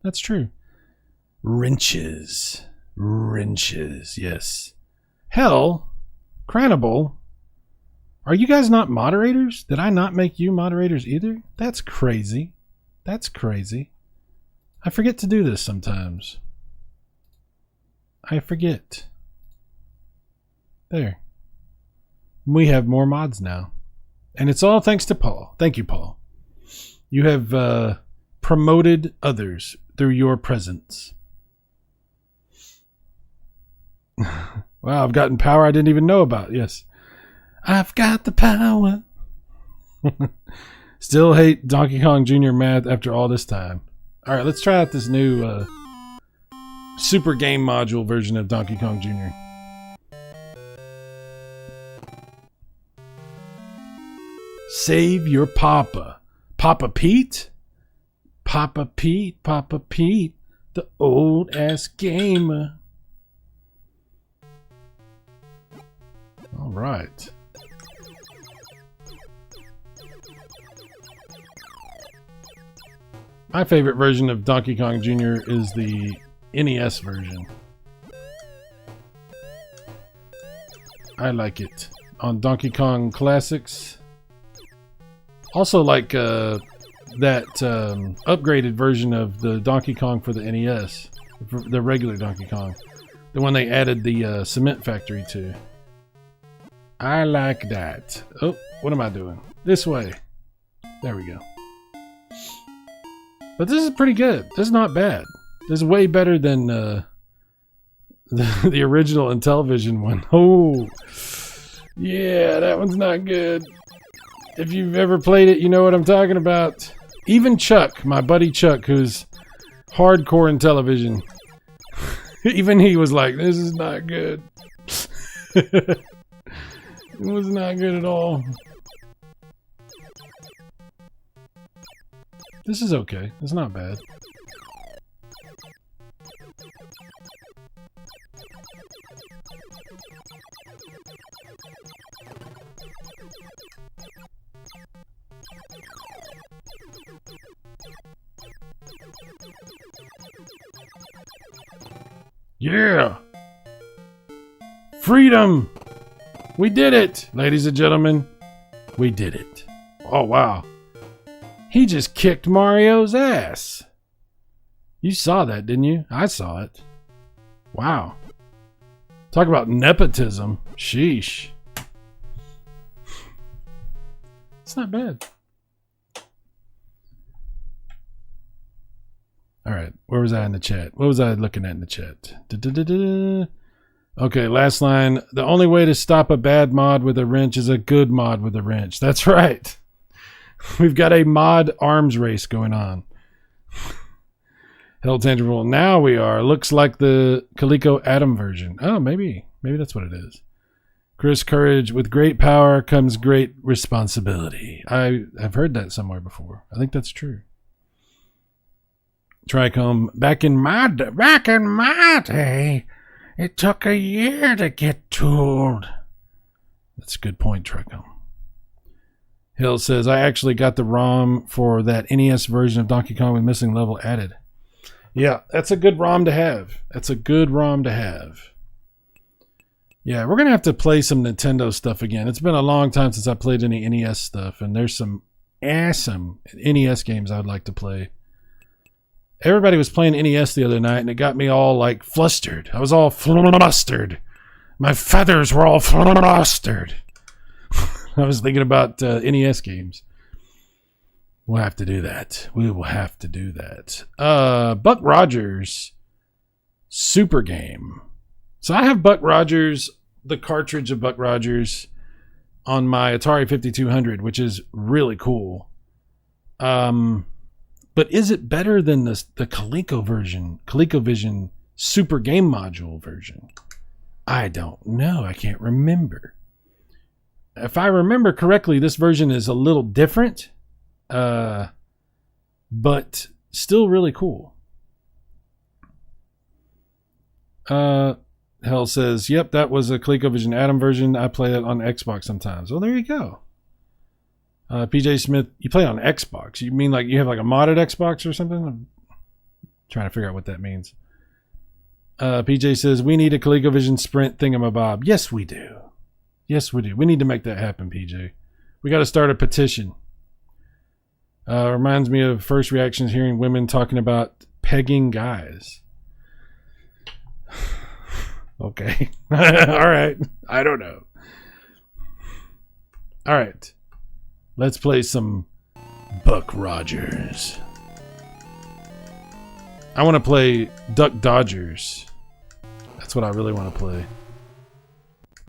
That's true. Wrenches. Wrenches, yes. Hell, Crannable, are you guys not moderators? Did I not make you moderators either? That's crazy. That's crazy. I forget to do this sometimes. I forget. There. We have more mods now. And it's all thanks to Paul. Thank you, Paul. You have promoted others through your presence. Wow, I've gotten power I didn't even know about. Yes. I've got the power. Still hate Donkey Kong Jr. math after all this time. All right, let's try out this new super game module version of Donkey Kong Jr. Save your papa. Papa Pete? Papa Pete, Papa Pete, the old ass gamer. All right. My favorite version of Donkey Kong Jr. is the NES version. I like it. On Donkey Kong Classics. Also like that upgraded version of the Donkey Kong for the NES. The regular Donkey Kong. The one they added the cement factory to. I like that. Oh, what am I doing? This way. There we go. But this is pretty good. This is not bad. This is way better than the original Intellivision one. Oh, yeah, that one's not good. If you've ever played it, you know what I'm talking about. Even Chuck, my buddy Chuck, who's hardcore Intellivision, even he was like, this is not good. It was not good at all. This is okay. It's not bad. Yeah! Freedom! We did it, ladies and gentlemen. We did it. Oh, wow. He just kicked Mario's ass. You saw that, didn't you? I saw it. Wow. Talk about nepotism. Sheesh. It's not bad. All right. Where was I in the chat? What was I looking at in the chat? Okay, last line. The only way to stop a bad mod with a wrench is a good mod with a wrench. That's right. We've got a mod arms race going on. Hell Tangible. Now we are. Looks like the Coleco Atom version. Oh, maybe. Maybe that's what it is. Chris Courage. With great power comes great responsibility. I've heard that somewhere before. I think that's true. Tricom. Back in my day, it took a year to get tooled. That's a good point, Tricom. Hill says, I actually got the ROM for that NES version of Donkey Kong with missing level added. Yeah, that's a good ROM to have. That's a good ROM to have. Yeah, we're going to have to play some Nintendo stuff again. It's been a long time since I played any NES stuff, and there's some awesome NES games I'd like to play. Everybody was playing NES the other night, and it got me all, like, flustered. I was all flustered. My feathers were all flustered. I was thinking about NES games. We'll have to do that. We will have to do that. Buck Rogers Super Game. So I have Buck Rogers, the cartridge of Buck Rogers, on my Atari 5200, which is really cool. But is it better than the ColecoVision Super Game Module version? I don't know. I can't remember. If I remember correctly, this version is a little different, but still really cool. Hell says, yep, that was a ColecoVision Atom version. I play it on Xbox sometimes. Well, there you go. PJ Smith, you play on Xbox. You mean like you have like a modded Xbox or something? I'm trying to figure out what that means. PJ says, we need a ColecoVision Sprint thingamabob. Yes, we do. Yes, we do. We need to make that happen, PJ. We got to start a petition. Reminds me of first reactions hearing women talking about pegging guys. Okay. All right. I don't know. All right. Let's play some Buck Rogers. I want to play Duck Dodgers. That's what I really want to play.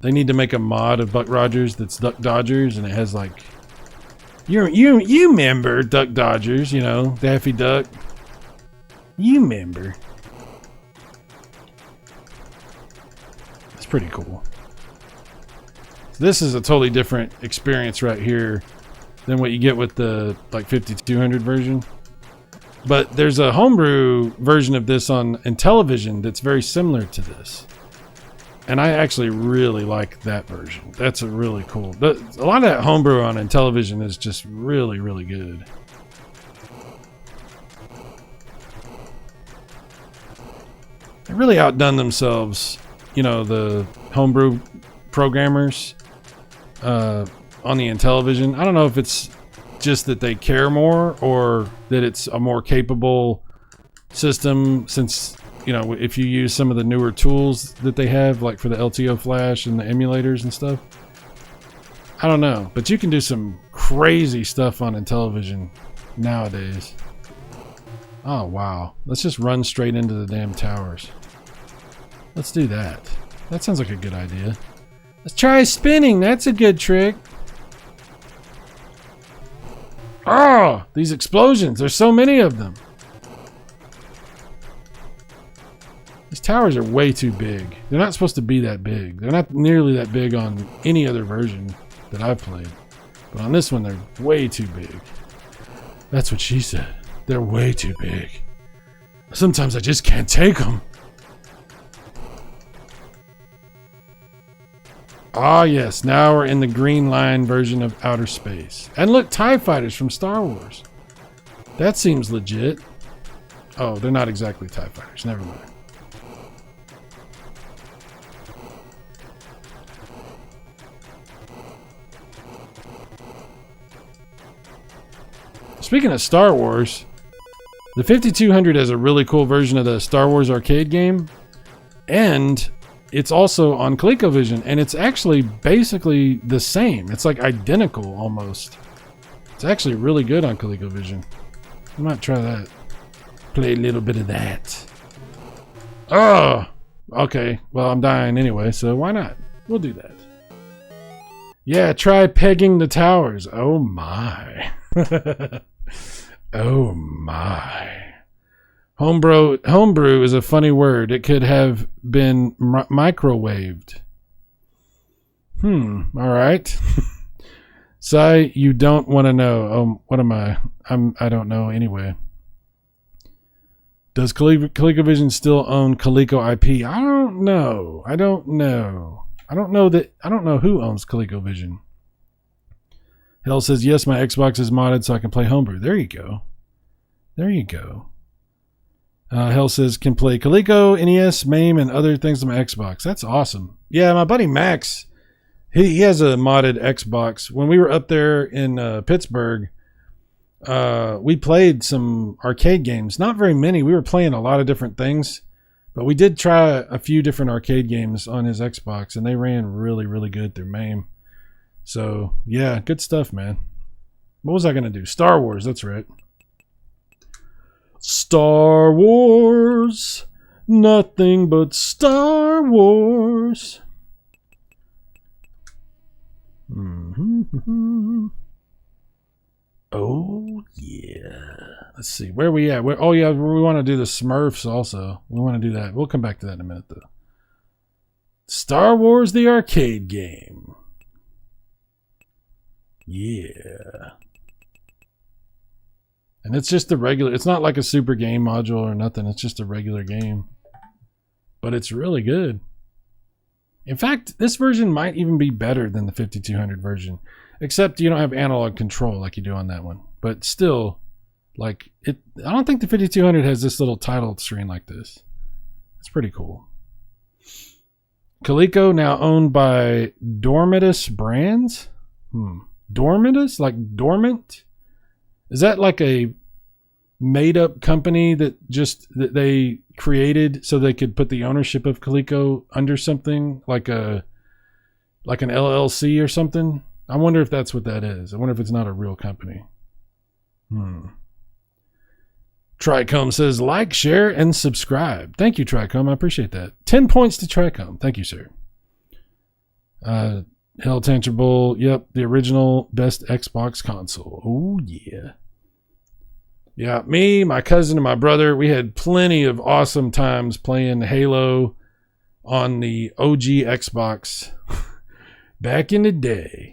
They need to make a mod of Buck Rogers that's Duck Dodgers, and it has like you remember Duck Dodgers, you know, Daffy Duck. You remember. It's pretty cool. This is a totally different experience right here than what you get with the like 5200 version. But there's a homebrew version of this on Intellivision that's very similar to this. And I actually really like that version. That's a really cool. A lot of that homebrew on Intellivision is just really, really good. They really outdone themselves, you know, the homebrew programmers on the Intellivision. I don't know if it's just that they care more or that it's a more capable system, since, you know, if you use some of the newer tools that they have, like for the LTO flash and the emulators and stuff. I don't know, but you can do some crazy stuff on Intellivision nowadays. Oh, wow. Let's just run straight into the damn towers. Let's do that. That sounds like a good idea. Let's try spinning. That's a good trick. Oh, these explosions. There's so many of them. These towers are way too big. They're not supposed to be that big. They're not nearly that big on any other version that I've played. But on this one, they're way too big. That's what she said. They're way too big. Sometimes I just can't take them. Ah, yes. Now we're in the green line version of outer space. And look, TIE fighters from Star Wars. That seems legit. Oh, they're not exactly TIE fighters. Never mind. Speaking of Star Wars, the 5200 has a really cool version of the Star Wars arcade game. And it's also on ColecoVision, and it's actually basically the same. It's like identical almost. It's actually really good on ColecoVision. I might try that. Play a little bit of that. Oh, okay. Well, I'm dying anyway, so why not? We'll do that. Yeah, try pegging the towers. Oh my. Oh my. Homebrew is a funny word. It could have been microwaved. All right. Sai, you don't want to know. What am I? I don't know anyway. Does ColecoVision still own Coleco IP? I don't know. I don't know who owns ColecoVision. Hell says, yes, my Xbox is modded so I can play homebrew. There you go. There you go. Hell says, can play Coleco, NES, MAME, and other things on my Xbox. That's awesome. Yeah, my buddy Max, he has a modded Xbox. When we were up there in Pittsburgh, we played some arcade games. Not very many. We were playing a lot of different things. But we did try a few different arcade games on his Xbox, and they ran really, really good through MAME. So, yeah, good stuff, man. What was I going to do? Star Wars, that's right. Star Wars. Nothing but Star Wars. Oh, yeah. Let's see. Where are we at? Oh, yeah, we want to do the Smurfs also. We want to do that. We'll come back to that in a minute, though. Star Wars, the arcade game. Yeah. And it's just the regular. It's not like a super game module or nothing. It's just a regular game. But it's really good. In fact, this version might even be better than the 5200 version. Except you don't have analog control like you do on that one. But still, like, I don't think the 5200 has this little title screen like this. It's pretty cool. Coleco now owned by Dormitus Brands. Dormitus? Like dormant? Is that like a made-up company that they created so they could put the ownership of Coleco under something like an LLC or something? I wonder if that's what that is. I wonder if it's not a real company. Tricom says like, share, and subscribe. Thank you, Tricom. I appreciate that. 10 points to Tricom. Thank you, sir. Hell Tangible. Yep, the original best Xbox console. Oh, yeah. Yeah, me, my cousin, and my brother, we had plenty of awesome times playing Halo on the OG Xbox back in the day.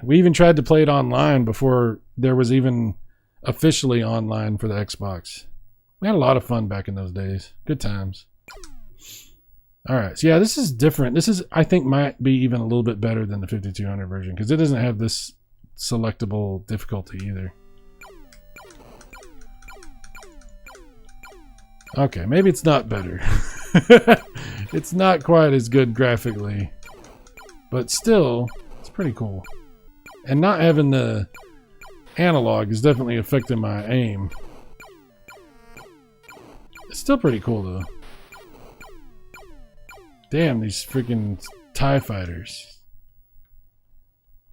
We even tried to play it online before there was even officially online for the Xbox. We had a lot of fun back in those days. Good times. All right. So yeah, this is different. This is, I think, might be even a little bit better than the 5200 version because it doesn't have this selectable difficulty either. Okay, maybe it's not better. It's not quite as good graphically, but still, it's pretty cool. And not having the analog is definitely affecting my aim. It's still pretty cool though. Damn, these freaking TIE fighters.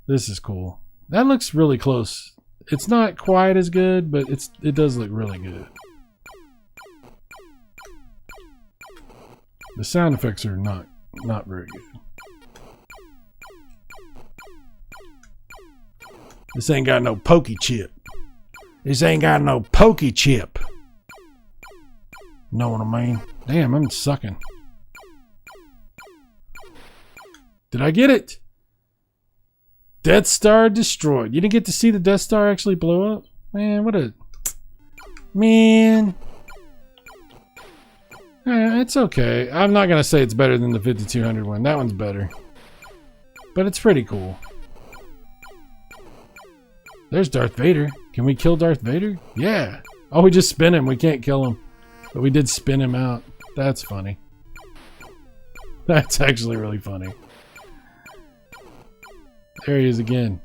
This is cool. That looks really close. It's not quite as good, but it does look really good. The sound effects are not very good. This ain't got no pokey chip. This ain't got no pokey chip. Know what I mean? Damn, I'm sucking. Did I get it? Death Star destroyed. You didn't get to see the Death Star actually blow up? Man, what a... Man. It's okay. I'm not going to say it's better than the 5200 one. That one's better. But it's pretty cool. There's Darth Vader. Can we kill Darth Vader? Yeah. Oh, we just spin him. We can't kill him. But we did spin him out. That's funny. That's actually really funny. There he is again.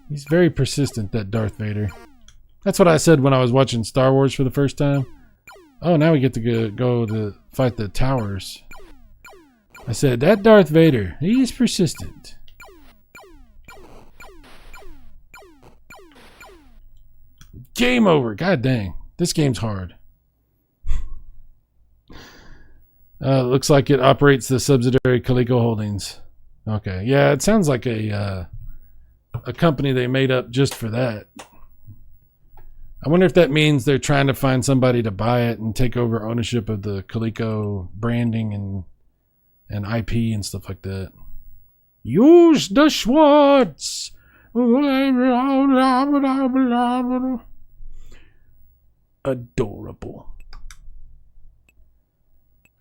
He's very persistent, that Darth Vader. That's what I said when I was watching Star Wars for the first time. Oh, now we get to go to fight the towers. I said, that Darth Vader, he's persistent. Game over. God dang. This game's hard. Looks like it operates the subsidiary Coleco Holdings. Okay. Yeah, it sounds like a company they made up just for that. I wonder if that means they're trying to find somebody to buy it and take over ownership of the Coleco branding and IP and stuff like that. Use the Schwartz. Adorable.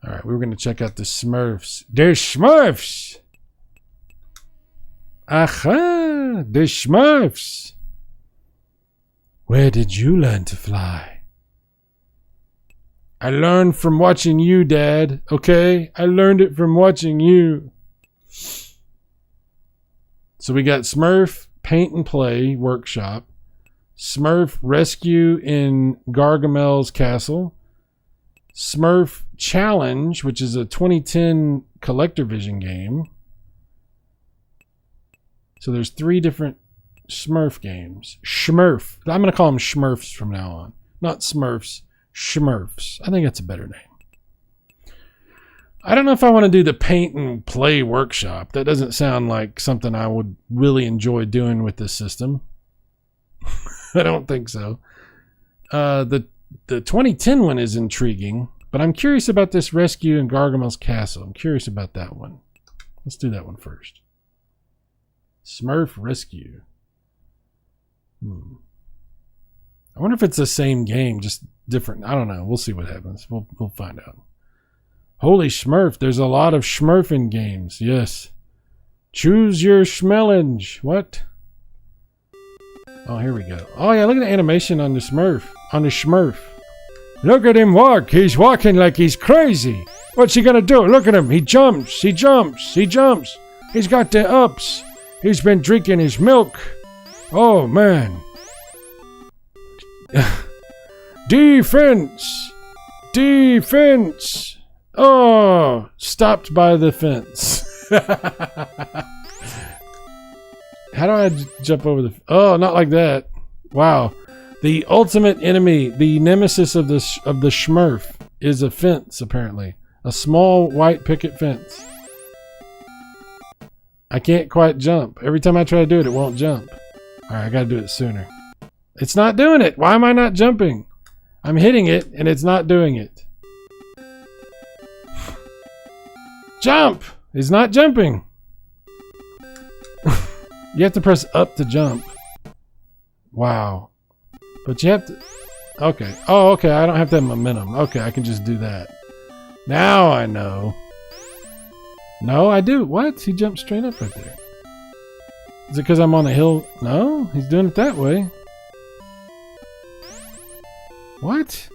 All right, we were going to check out the Smurfs. The Smurfs. Aha, the Smurfs. Where did you learn to fly? I learned from watching you, Dad. Okay? I learned it from watching you. So we got Smurf Paint and Play Workshop. Smurf Rescue in Gargamel's Castle. Smurf Challenge, which is a 2010 CollectorVision game. So there's 3 different Smurf games. Smurf. I'm going to call them Smurfs from now on. Not Smurfs. Smurfs. I think that's a better name. I don't know if I want to do the paint and play workshop. That doesn't sound like something I would really enjoy doing with this system. I don't think so. The 2010 one is intriguing, but I'm curious about this Rescue in Gargamel's Castle. I'm curious about that one. Let's do that one first. Smurf Rescue. I wonder if it's the same game, just different. I don't know. We'll see what happens. We'll find out. Holy Smurf. There's a lot of Smurfing games. Yes. Choose your Schmellinge. What? Oh, here we go. Oh, yeah. Look at the animation on the Smurf. On the Smurf. Look at him walk. He's walking like he's crazy. What's he going to do? Look at him. He jumps. He jumps. He jumps. He's got the ups. He's been drinking his milk. Oh, man. Defense. Defense. Oh, stopped by the fence. How do I jump over the... Oh, not like that. Wow. The ultimate enemy, the nemesis of the Smurf is a fence, apparently. A small white picket fence. I can't quite jump. Every time I try to do it, it won't jump. Alright, I gotta do it sooner. It's not doing it. Why am I not jumping? I'm hitting it, and it's not doing it. Jump! It's not jumping. You have to press up to jump. Wow. But you have to... Okay. Oh, okay. I don't have to have momentum. Okay, I can just do that. Now I know. No, I do. What? He jumped straight up right there. Is it because I'm on the hill? No, he's doing it that way. What?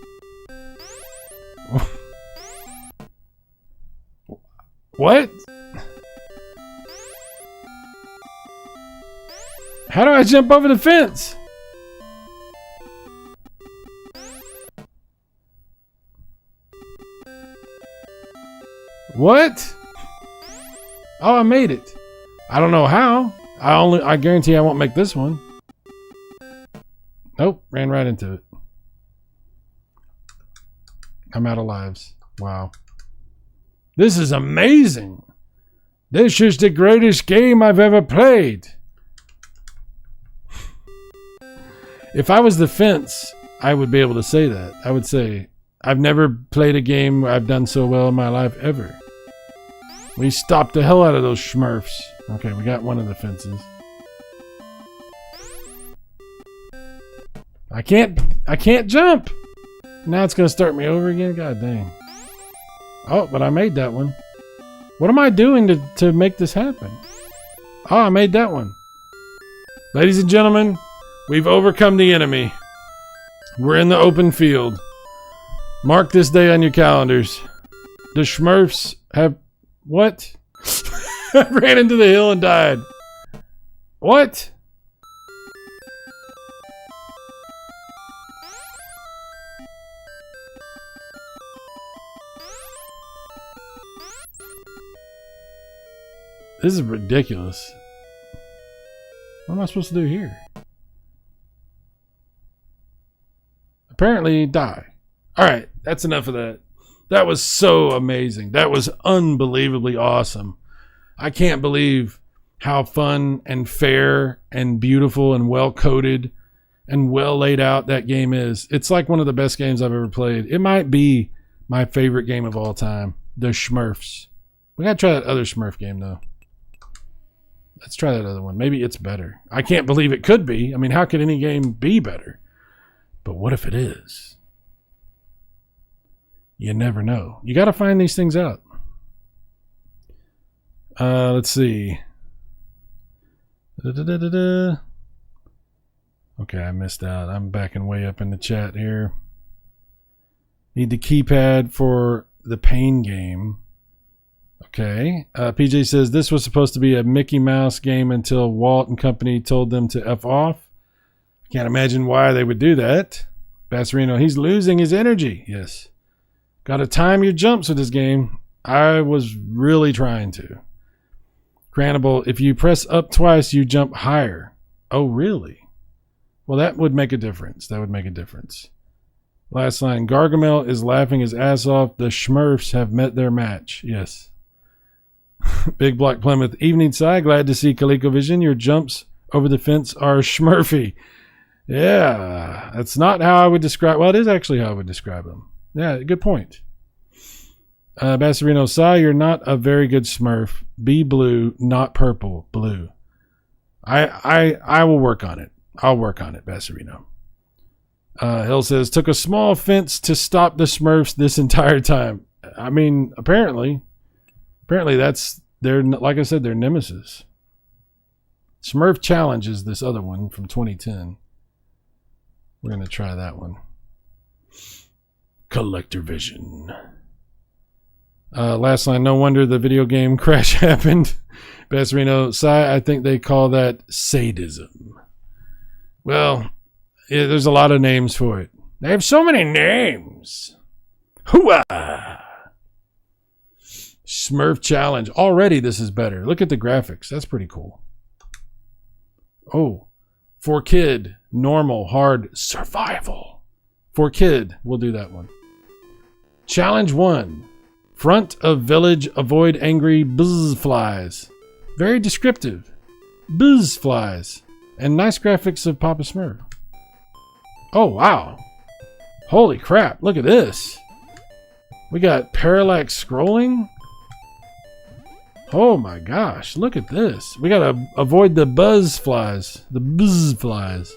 What? How do I jump over the fence? What? Oh, I made it. I don't know how. I guarantee I won't make this one. Nope, ran right into it. I'm out of lives. Wow. This is amazing. This is the greatest game I've ever played. If I was the fence, I would be able to say that. I would say, I've never played a game where I've done so well in my life ever. We stopped the hell out of those Smurfs. Okay, we got one of the fences. I can't jump. Now it's going to start me over again. God dang. Oh, but I made that one. What am I doing to make this happen? Oh, I made that one. Ladies and gentlemen, we've overcome the enemy. We're in the open field. Mark this day on your calendars. The Smurfs have... What? I ran into the hill and died. What? This is ridiculous. What am I supposed to do here? Apparently die. Alright, that's enough of that. That was so amazing. That was unbelievably awesome. I can't believe how fun and fair and beautiful and well coded and well laid out that game is. It's like one of the best games I've ever played. It might be my favorite game of all time. The Smurfs. We gotta try that other Smurf game though. Let's try that other one. Maybe it's better. I can't believe it could be. I mean, how could any game be better? But what if it is? You never know. You got to find these things out. Let's see. Okay, I missed out. I'm backing way up in the chat here. Need the keypad for the pain game. Okay. PJ says this was supposed to be a Mickey Mouse game until Walt and company told them to F off. I can't imagine why they would do that. Bassarino, he's losing his energy. Yes. Got to time your jumps with this game. I was really trying to. Cranable, if you press up twice, you jump higher. Oh, really? Well, that would make a difference. That would make a difference. Last line. Gargamel is laughing his ass off. The Smurfs have met their match. Yes. Big Block Plymouth. Evening Sigh. Glad to see Colecovision. Your jumps over the fence are Smurfy. Yeah. That's not how I would describe... Well, it is actually how I would describe them. Yeah, good point. Basserino Sigh. You're not a very good Smurf. Be blue, not purple. Blue. I will work on it. I'll work on it, Basserino. Hill says, took a small fence to stop the Smurfs this entire time. I mean, apparently that's their, like I said, their nemesis. Smurf Challenge is this other one from 2010. We're going to try that one. Collector Vision. Last line, no wonder the video game crash happened. Basserino, Sigh, I think they call that sadism. Well, yeah, there's a lot of names for it. They have so many names. Hooah! Smurf Challenge. Already this is better. Look at the graphics. That's pretty cool. Oh, for kid, normal, hard, survival. For kid, we'll do that one. Challenge 1. Front of village, avoid angry buzz flies. Very descriptive. Buzz flies. And nice graphics of Papa Smurf. Oh, wow. Holy crap. Look at this. We got parallax scrolling. Oh my gosh. Look at this. We got to avoid the buzz flies. The buzz flies.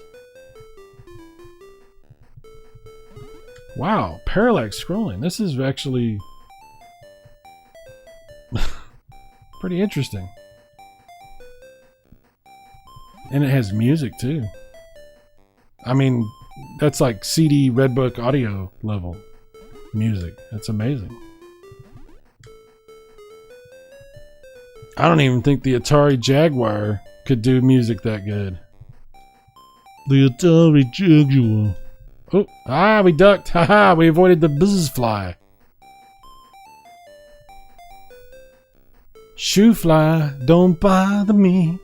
Wow. Parallax scrolling. This is actually pretty interesting. And it has music too. I mean, that's like CD Redbook audio level music. That's amazing. I don't even think the Atari Jaguar could do music that good. The Atari Jaguar. Oh, we ducked. Haha, we avoided the buzz fly. Shoe fly, don't bother me.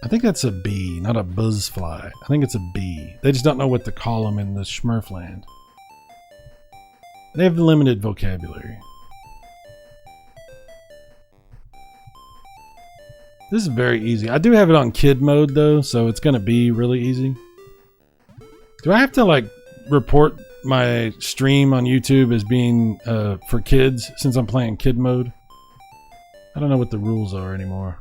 I think that's a bee, not a buzzfly. I think it's a bee. They just don't know what to call them in the Smurfland. They have limited vocabulary. This is very easy. I do have it on kid mode though, so it's going to be really easy. Do I have to like report my stream on YouTube as being for kids since I'm playing kid mode? I don't know what the rules are anymore.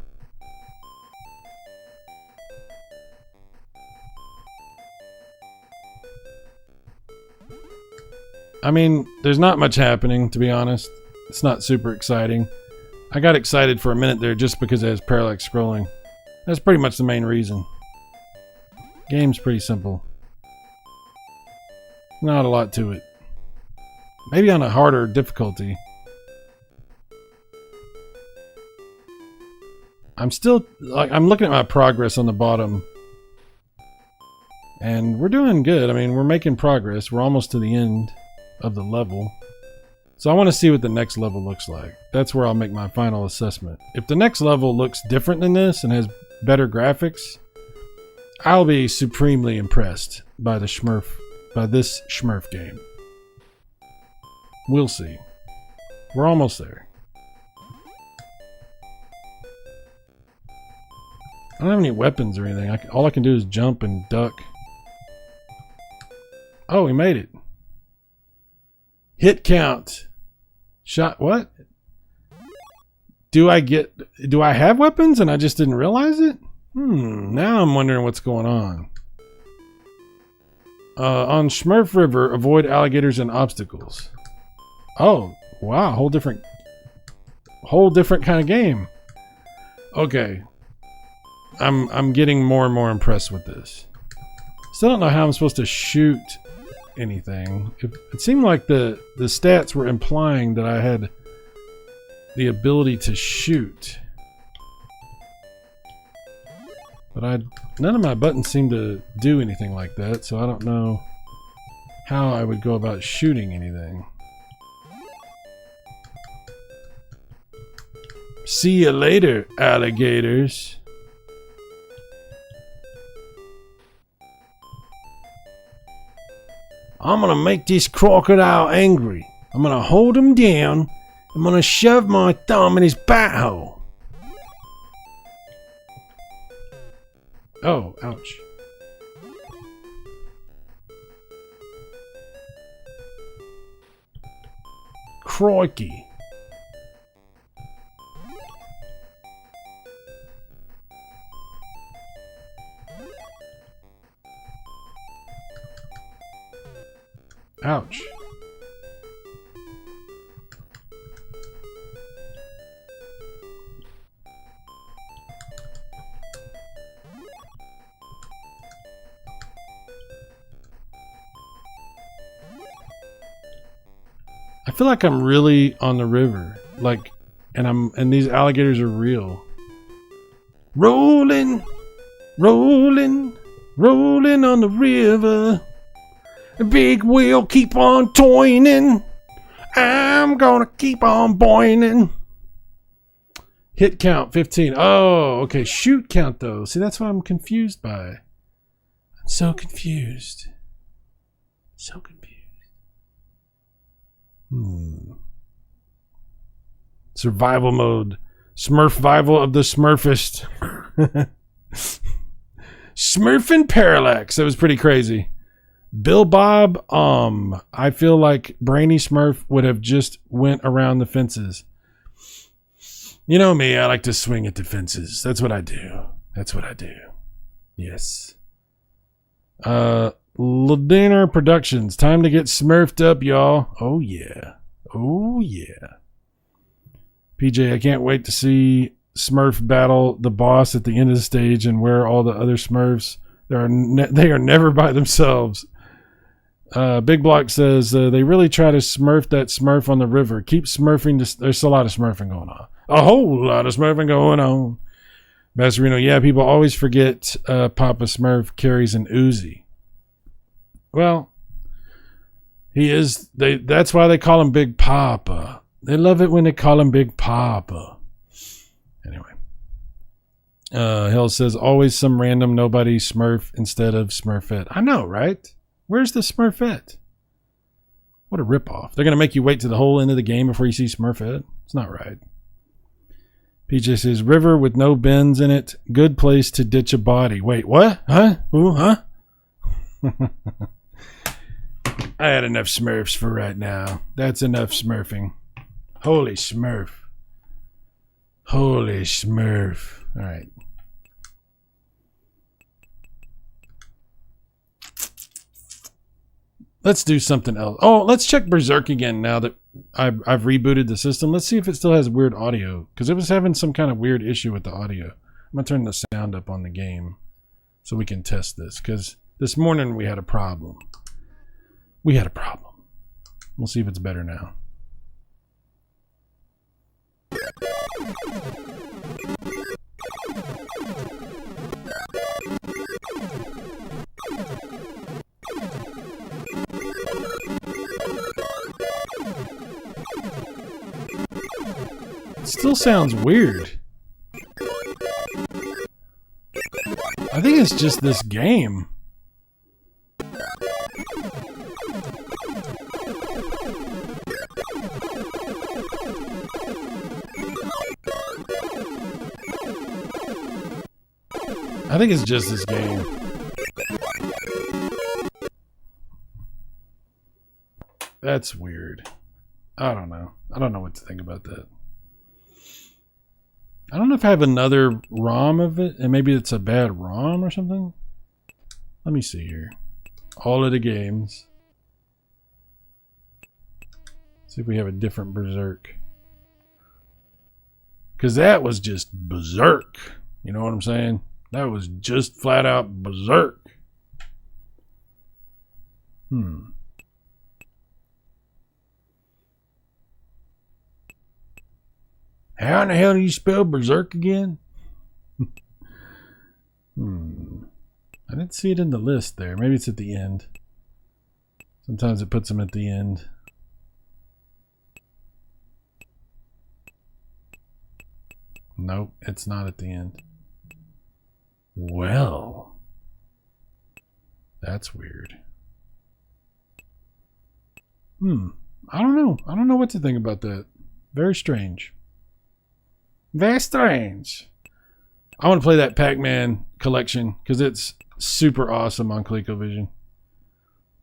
I mean, there's not much happening, to be honest. It's not super exciting. I got excited for a minute there just because it has parallax scrolling. That's pretty much the main reason. Game's pretty simple. Not a lot to it. Maybe on a harder difficulty. I'm still, like, I'm looking at my progress on the bottom. And we're doing good. I mean, we're making progress. We're almost to the end of the level. So I want to see what the next level looks like. That's where I'll make my final assessment. If the next level looks different than this and has better graphics, I'll be supremely impressed by this Smurf game. We'll see. We're almost there. I don't have any weapons or anything. All I can do is jump and duck. Oh, we made it. Hit count. Shot what? Do I have weapons and I just didn't realize it? Now I'm wondering what's going on. On Smurf River, avoid alligators and obstacles. Oh, wow, whole different kind of game. Okay. I'm getting more and more impressed with this. Still don't know how I'm supposed to shoot anything. It seemed like the stats were implying that I had the ability to shoot. But none of my buttons seem to do anything like that, so I don't know how I would go about shooting anything. See you later, alligators. I'm gonna make this crocodile angry. I'm gonna hold him down. I'm gonna shove my thumb in his butthole. Oh, ouch. Crikey. Ouch. I feel like I'm really on the river, like, and these alligators are real. Rolling, rolling, rolling on the river. A big wheel keep on toining. I'm gonna keep on boining. Hit count 15. Oh, okay. Shoot count though. See, that's what I'm confused by. I'm so confused. So confused. Survival mode. Smurfvival of the Smurfist. Smurfing Parallax. That was pretty crazy. Bill Bob, I feel like Brainy Smurf would have just went around the fences. You know me, I like to swing at the fences. That's what I do. That's what I do. Yes. Ladiner Productions. Time to get smurfed up, y'all. Oh, yeah. Oh, yeah. PJ, I can't wait to see Smurf battle the boss at the end of the stage and where all the other Smurfs, they are never by themselves. Big Block says they really try to smurf that Smurf on the river. Keep smurfing. There's a lot of smurfing going on. A whole lot of smurfing going on. Masserino, yeah, people always forget Papa Smurf carries an Uzi. Well, he is. That's why they call him Big Papa. They love it when they call him Big Papa. Anyway. Hill says always some random nobody Smurf instead of Smurfette. I know, right? Where's the Smurfette? What a ripoff. They're going to make you wait to the whole end of the game before you see Smurfette? It's not right. PJ says, river with no bends in it. Good place to ditch a body. Wait, what? Huh? Ooh, huh? I had enough Smurfs for right now. That's enough smurfing. Holy Smurf. Holy Smurf. All right. Let's do something else. Oh, let's check Berserk again now that I've rebooted the system. Let's see if it still has weird audio, because it was having some kind of weird issue with the audio. I'm going to turn the sound up on the game so we can test this, because this morning we had a problem. We had a problem. We'll see if it's better now. It still sounds weird. I think it's just this game. I think it's just this game. That's weird. I don't know. I don't know what to think about that. I don't know if I have another ROM of it, and maybe it's a bad ROM or something. Let me see here. All of the games. See if we have a different Berserk. Because that was just Berserk. You know what I'm saying? That was just flat out Berserk. How in the hell do you spell Berserk again? I didn't see it in the list there. Maybe it's at the end. Sometimes it puts them at the end. Nope, it's not at the end. Well, that's weird. I don't know. I don't know what to think about that. Very strange. Very strange. I want to play that Pac-Man collection because it's super awesome on ColecoVision.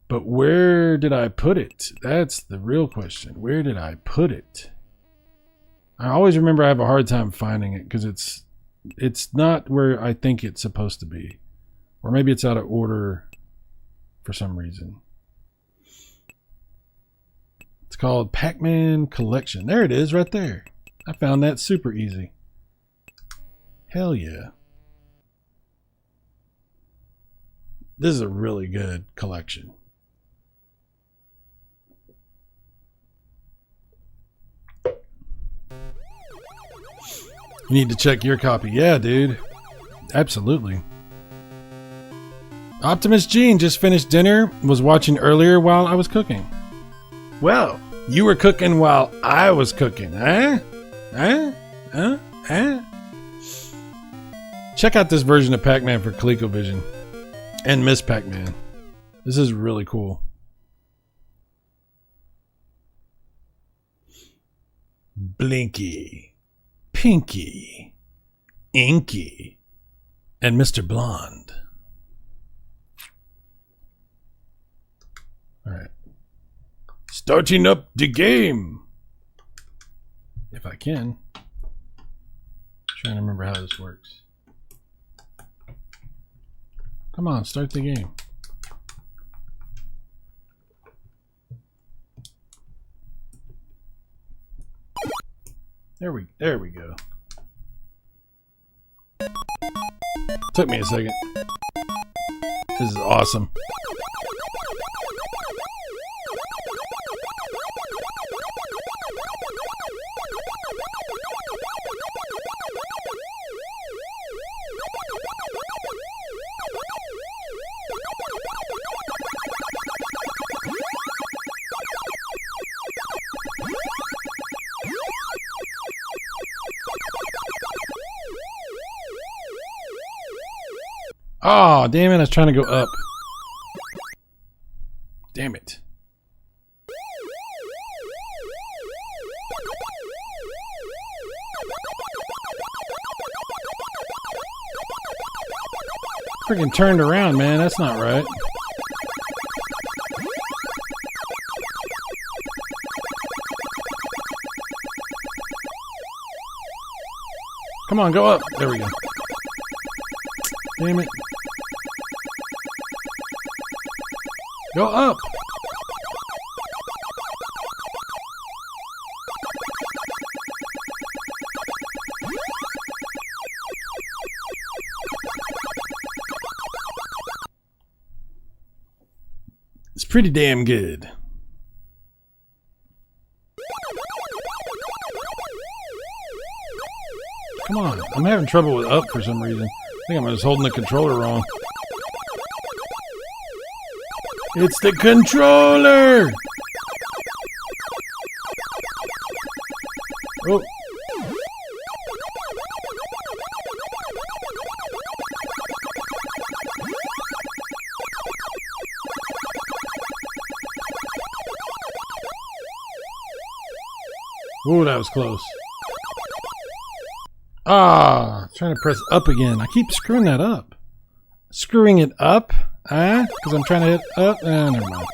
But where did I put it? That's the real question. Where did I put it? I always remember I have a hard time finding it because it's not where I think it's supposed to be. Or maybe it's out of order for some reason. It's called Pac-Man Collection. There it is right there. I found that super easy. Hell yeah. This is a really good collection. You need to check your copy. Yeah, dude. Absolutely. Optimus Gene just finished dinner. Was watching earlier while I was cooking. Well, you were cooking while I was cooking, huh? Check out this version of Pac-Man for ColecoVision and Miss Pac-Man. This is really cool. Blinky, Pinky, Inky, and Mr. Blonde. All right. Starting up the game. If I can. Trying to remember how this works. Come on, start the game. There we go. Took me a second. This is awesome. Oh, damn it. I was trying to go up. Damn it. Freaking turned around, man. That's not right. Come on, go up. There we go. Damn it. Go up. It's pretty damn good. Come on. I'm having trouble with up for some reason. I think I'm just holding the controller wrong. It's the controller! Oh. Ooh, that was close. Ah, trying to press up again. I keep screwing that up. Screwing it up? Because I'm trying to hit up? Never mind.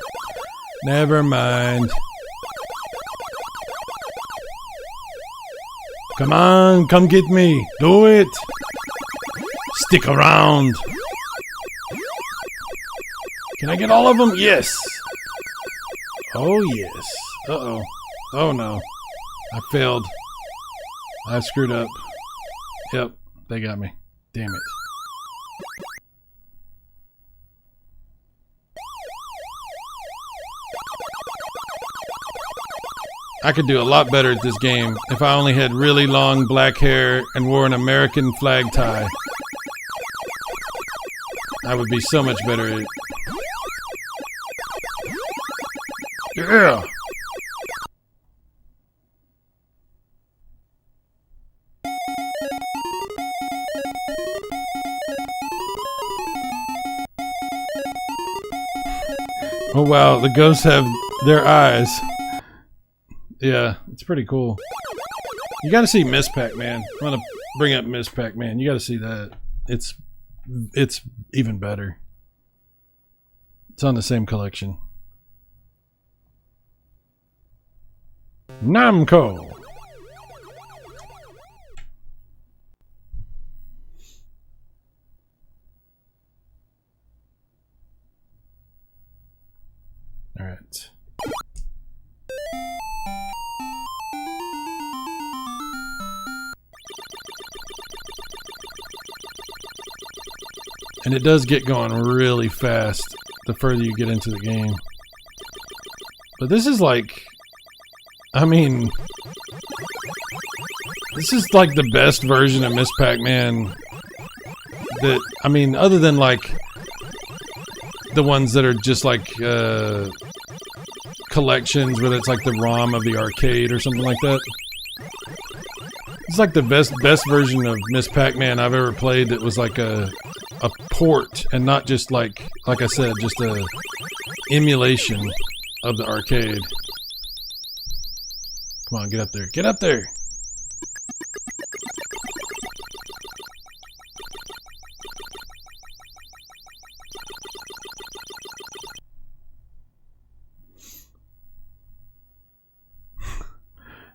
Never mind. Come on, come get me. Do it. Stick around. Can I get all of them? Yes. Oh, yes. Uh-oh. Oh, no. I failed. I screwed up. Yep, they got me. Damn it. I could do a lot better at this game if I only had really long black hair and wore an American flag tie. I would be so much better at it. Yeah! Oh wow, the ghosts have Their eyes. Yeah, it's pretty cool. You got to see Miss Pac-Man. I want to bring up Miss Pac-Man. You got to see that. It's even better. It's on the same collection. Namco. All right. And it does get going really fast the further you get into the game. But this is like, I mean, this is like the best version of Miss Pac-Man that, I mean, other than like the ones that are just like collections where it's like the ROM of the arcade or something like that. It's like the best version of Miss Pac-Man I've ever played that was like a port and not just like I said, just a emulation of the arcade. Come on, get up there. Get up there!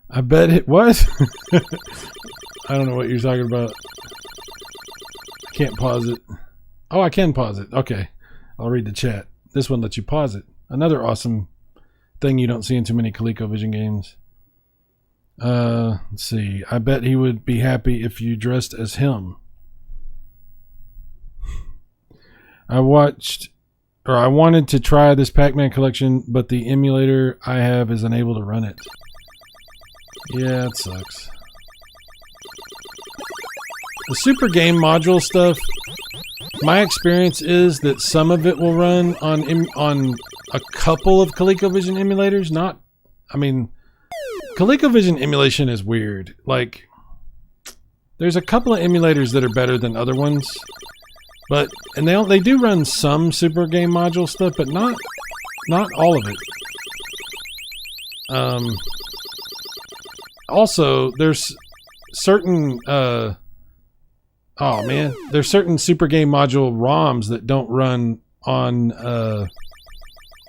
I bet it was. I don't know what you're talking about. I can't pause it. Oh, I can pause it. Okay. I'll read the chat. This one lets you pause it. Another awesome thing you don't see in too many ColecoVision games. Let's see. I bet he would be happy if you dressed as him. I wanted to try this Pac-Man collection, but the emulator I have is unable to run it. Yeah, it sucks. The Super Game Module stuff, my experience is that some of it will run on a couple of ColecoVision emulators. Not, I mean, ColecoVision emulation is weird. Like, there's a couple of emulators that are better than other ones, but they do run some Super Game Module stuff, but not all of it. Also, there's certain there's certain Super Game Module ROMs that don't run on the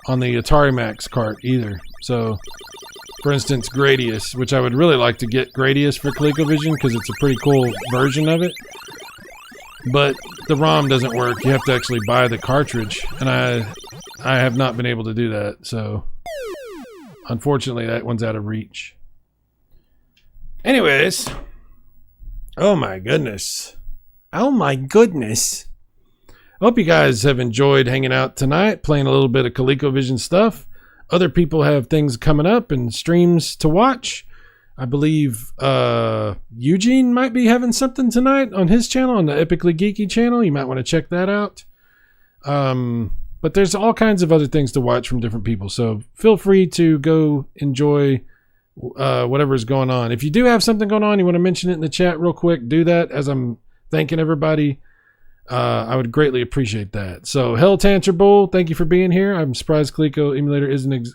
Atari Max cart either. So, for instance, Gradius, which I would really like to get Gradius for ColecoVision because it's a pretty cool version of it. But the ROM doesn't work. You have to actually buy the cartridge, and I have not been able to do that. So, unfortunately, that one's out of reach. Anyways, oh my goodness. Oh my goodness. Hope you guys have enjoyed hanging out tonight, playing a little bit of ColecoVision stuff. Other people have things coming up and streams to watch. I believe Eugene might be having something tonight on his channel, on the Epically Geeky channel. You might want to check that out. But there's all kinds of other things to watch from different people. So feel free to go enjoy whatever's going on. If you do have something going on, you want to mention it in the chat real quick, do that as I'm thanking everybody. I would greatly appreciate that. So Hell Tantra Bull, thank you for being here. I'm surprised Coleco emulator isn't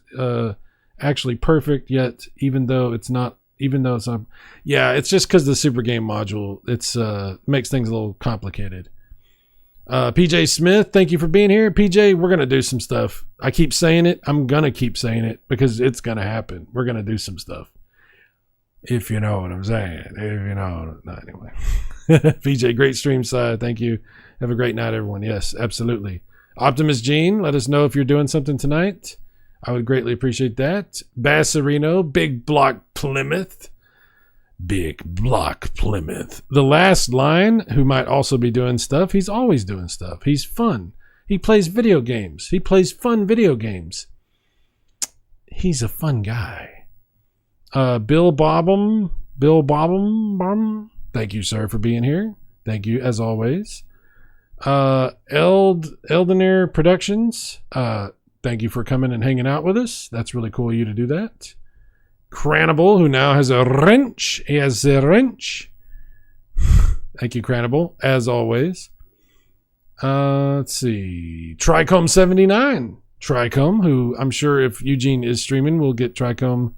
actually perfect yet, even though it's not. Yeah, it's just because the Super Game Module, it's makes things a little complicated. PJ Smith, thank you for being here. PJ, we're gonna do some stuff. I keep saying it. I'm gonna keep saying it because it's gonna happen. We're gonna do some stuff. If you know what I'm saying. If you know. No, anyway. PJ, great stream side. Thank you. Have a great night, everyone. Yes, absolutely. Optimus Gene, let us know if you're doing something tonight. I would greatly appreciate that. Bassarino, Big Block Plymouth. Big Block Plymouth. The Last Line, who might also be doing stuff. He's always doing stuff. He's fun. He plays video games. He plays fun video games. He's a fun guy. Bill Bobbum. Thank you, sir, for being here. Thank you, as always. Eldener Productions. Thank you for coming and hanging out with us. That's really cool of you to do that. Cranable, who now has a wrench. He has a wrench. Thank you, Cranable, as always. Let's see. Tricom 79. Tricom, who I'm sure if Eugene is streaming, we'll get Tricom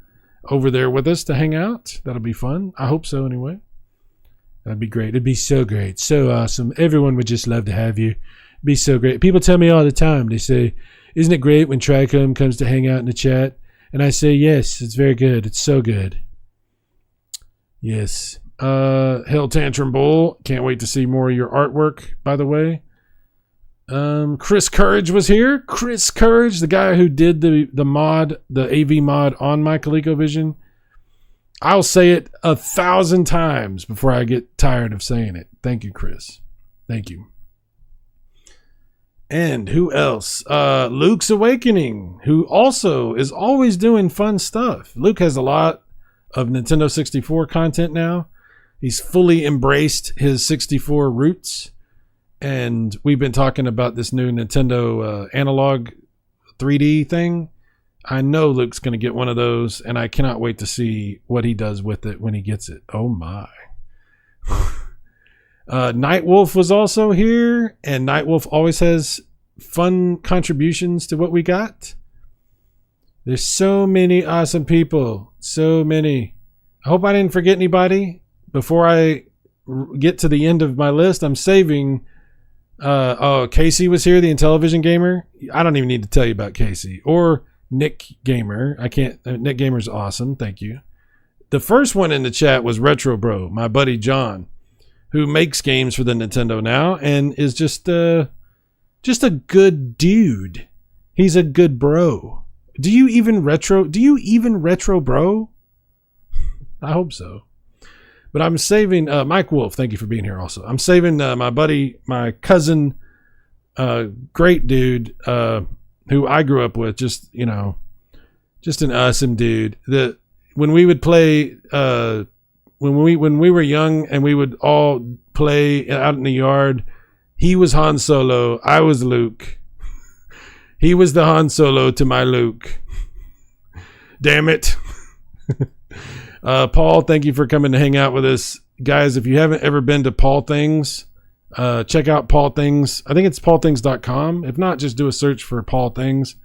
over there with us to hang out. That'll be fun. I hope so anyway. That'd be great. It'd be so great. So awesome. Everyone would just love to have you. It'd be so great. People tell me all the time, they say, isn't it great when Tricom comes to hang out in the chat? And I say, yes, it's very good. It's so good. Yes. Hell Tantrum Bull. Can't wait to see more of your artwork, by the way. Chris Courage was here. Chris Courage, the guy who did the mod, the AV mod on my ColecoVision. I'll say it 1,000 times before I get tired of saying it. Thank you, Chris. Thank you. And who else? Luke's Awakening, who also is always doing fun stuff. Luke has a lot of Nintendo 64 content now. He's fully embraced his 64 roots. And we've been talking about this new Nintendo analog 3D thing. I know Luke's going to get one of those, and I cannot wait to see what he does with it when he gets it. Oh, my. Nightwolf was also here, and Nightwolf always has fun contributions to what we got. There's so many awesome people. So many. I hope I didn't forget anybody. Before I get to the end of my list, I'm saving... Casey was here, the Intellivision gamer. I don't even need to tell you about Casey. Or Nick Gamer. Nick Gamer's awesome. Thank you. The first one in the chat was Retro Bro, my buddy John, who makes games for the Nintendo now and is just a good dude. He's a good bro. Do you even retro bro? I hope so. But I'm saving Mike Wolf. Thank you for being here also. I'm saving my buddy, my cousin, great dude, who I grew up with. Just an awesome dude. When we would play, when we were young and we would all play out in the yard, he was Han Solo. I was Luke. He was the Han Solo to my Luke. Damn it. Paul, thank you for coming to hang out with us. Guys, if you haven't ever been to Paul Things, check out Paul Things. I think it's paulthings.com. If not, just do a search for Paul Things.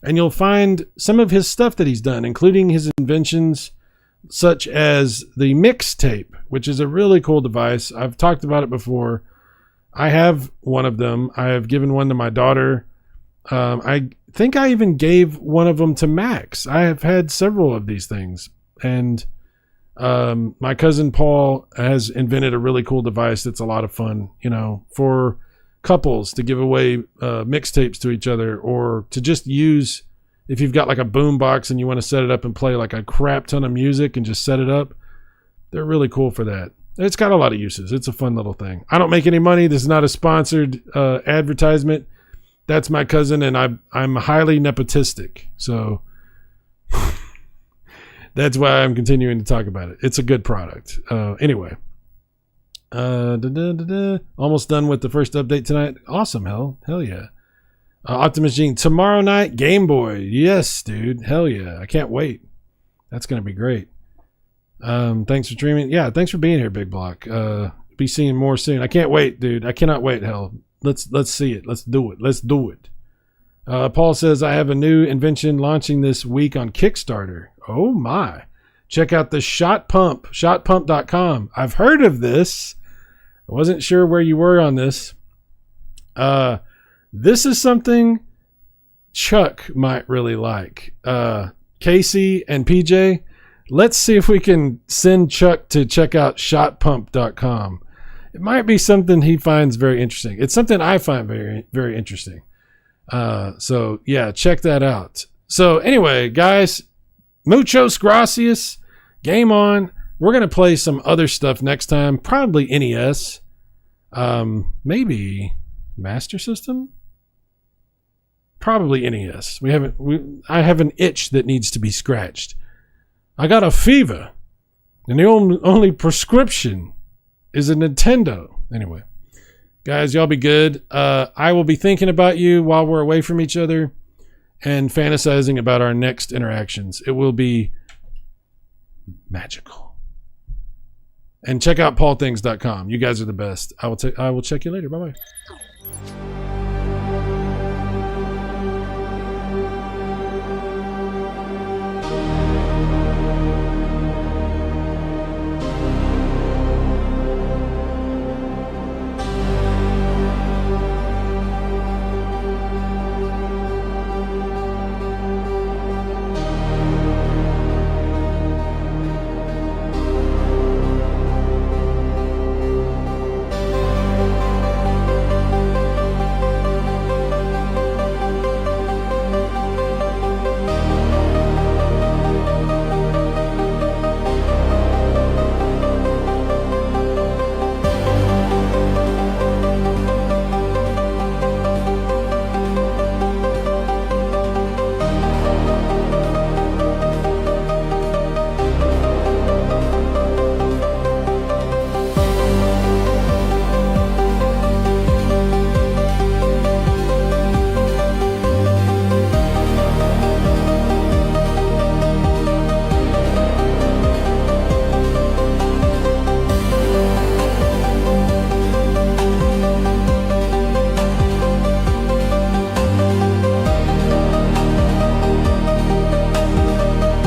And you'll find some of his stuff that he's done, including his inventions, such as the mixtape, which is a really cool device. I've talked about it before. I have one of them. I have given one to my daughter. I think I even gave one of them to Max. I have had several of these things. And my cousin Paul has invented a really cool device that's a lot of fun, for couples to give away mixtapes to each other, or to just use if you've got like a boom box and you want to set it up and play like a crap ton of music and just set it up. They're really cool for that. It's got a lot of uses. It's a fun little thing. I don't make any money. This is not a sponsored advertisement. That's my cousin, and I'm highly nepotistic. So... That's why I'm continuing to talk about it. It's a good product. Anyway. Almost done with the first update tonight. Awesome, hell yeah. Optimus Gene, tomorrow night, Game Boy. Yes, dude. Hell yeah. I can't wait. That's going to be great. Thanks for streaming. Yeah, thanks for being here, Big Block. Be seeing more soon. I can't wait, dude. I cannot wait, hell. Let's see it. Let's do it. Paul says, I have a new invention launching this week on Kickstarter. Oh my. Check out the Shot Pump, shotpump.com. I've heard of this. I wasn't sure where you were on this. This is something Chuck might really like. Casey and PJ, let's see if we can send Chuck to check out shotpump.com. It might be something he finds very interesting. It's something I find very, very interesting. So yeah, check that out. So anyway, guys, muchos gracias. Game on. We're going to play some other stuff next time. Probably NES. Maybe Master System? Probably NES. I have an itch that needs to be scratched. I got a fever. And the only prescription is a Nintendo. Anyway. Guys, y'all be good. I will be thinking about you while we're away from each other and fantasizing about our next interactions. It will be magical. And check out paulthings.com. You guys are the best. I will check you later. Bye-bye.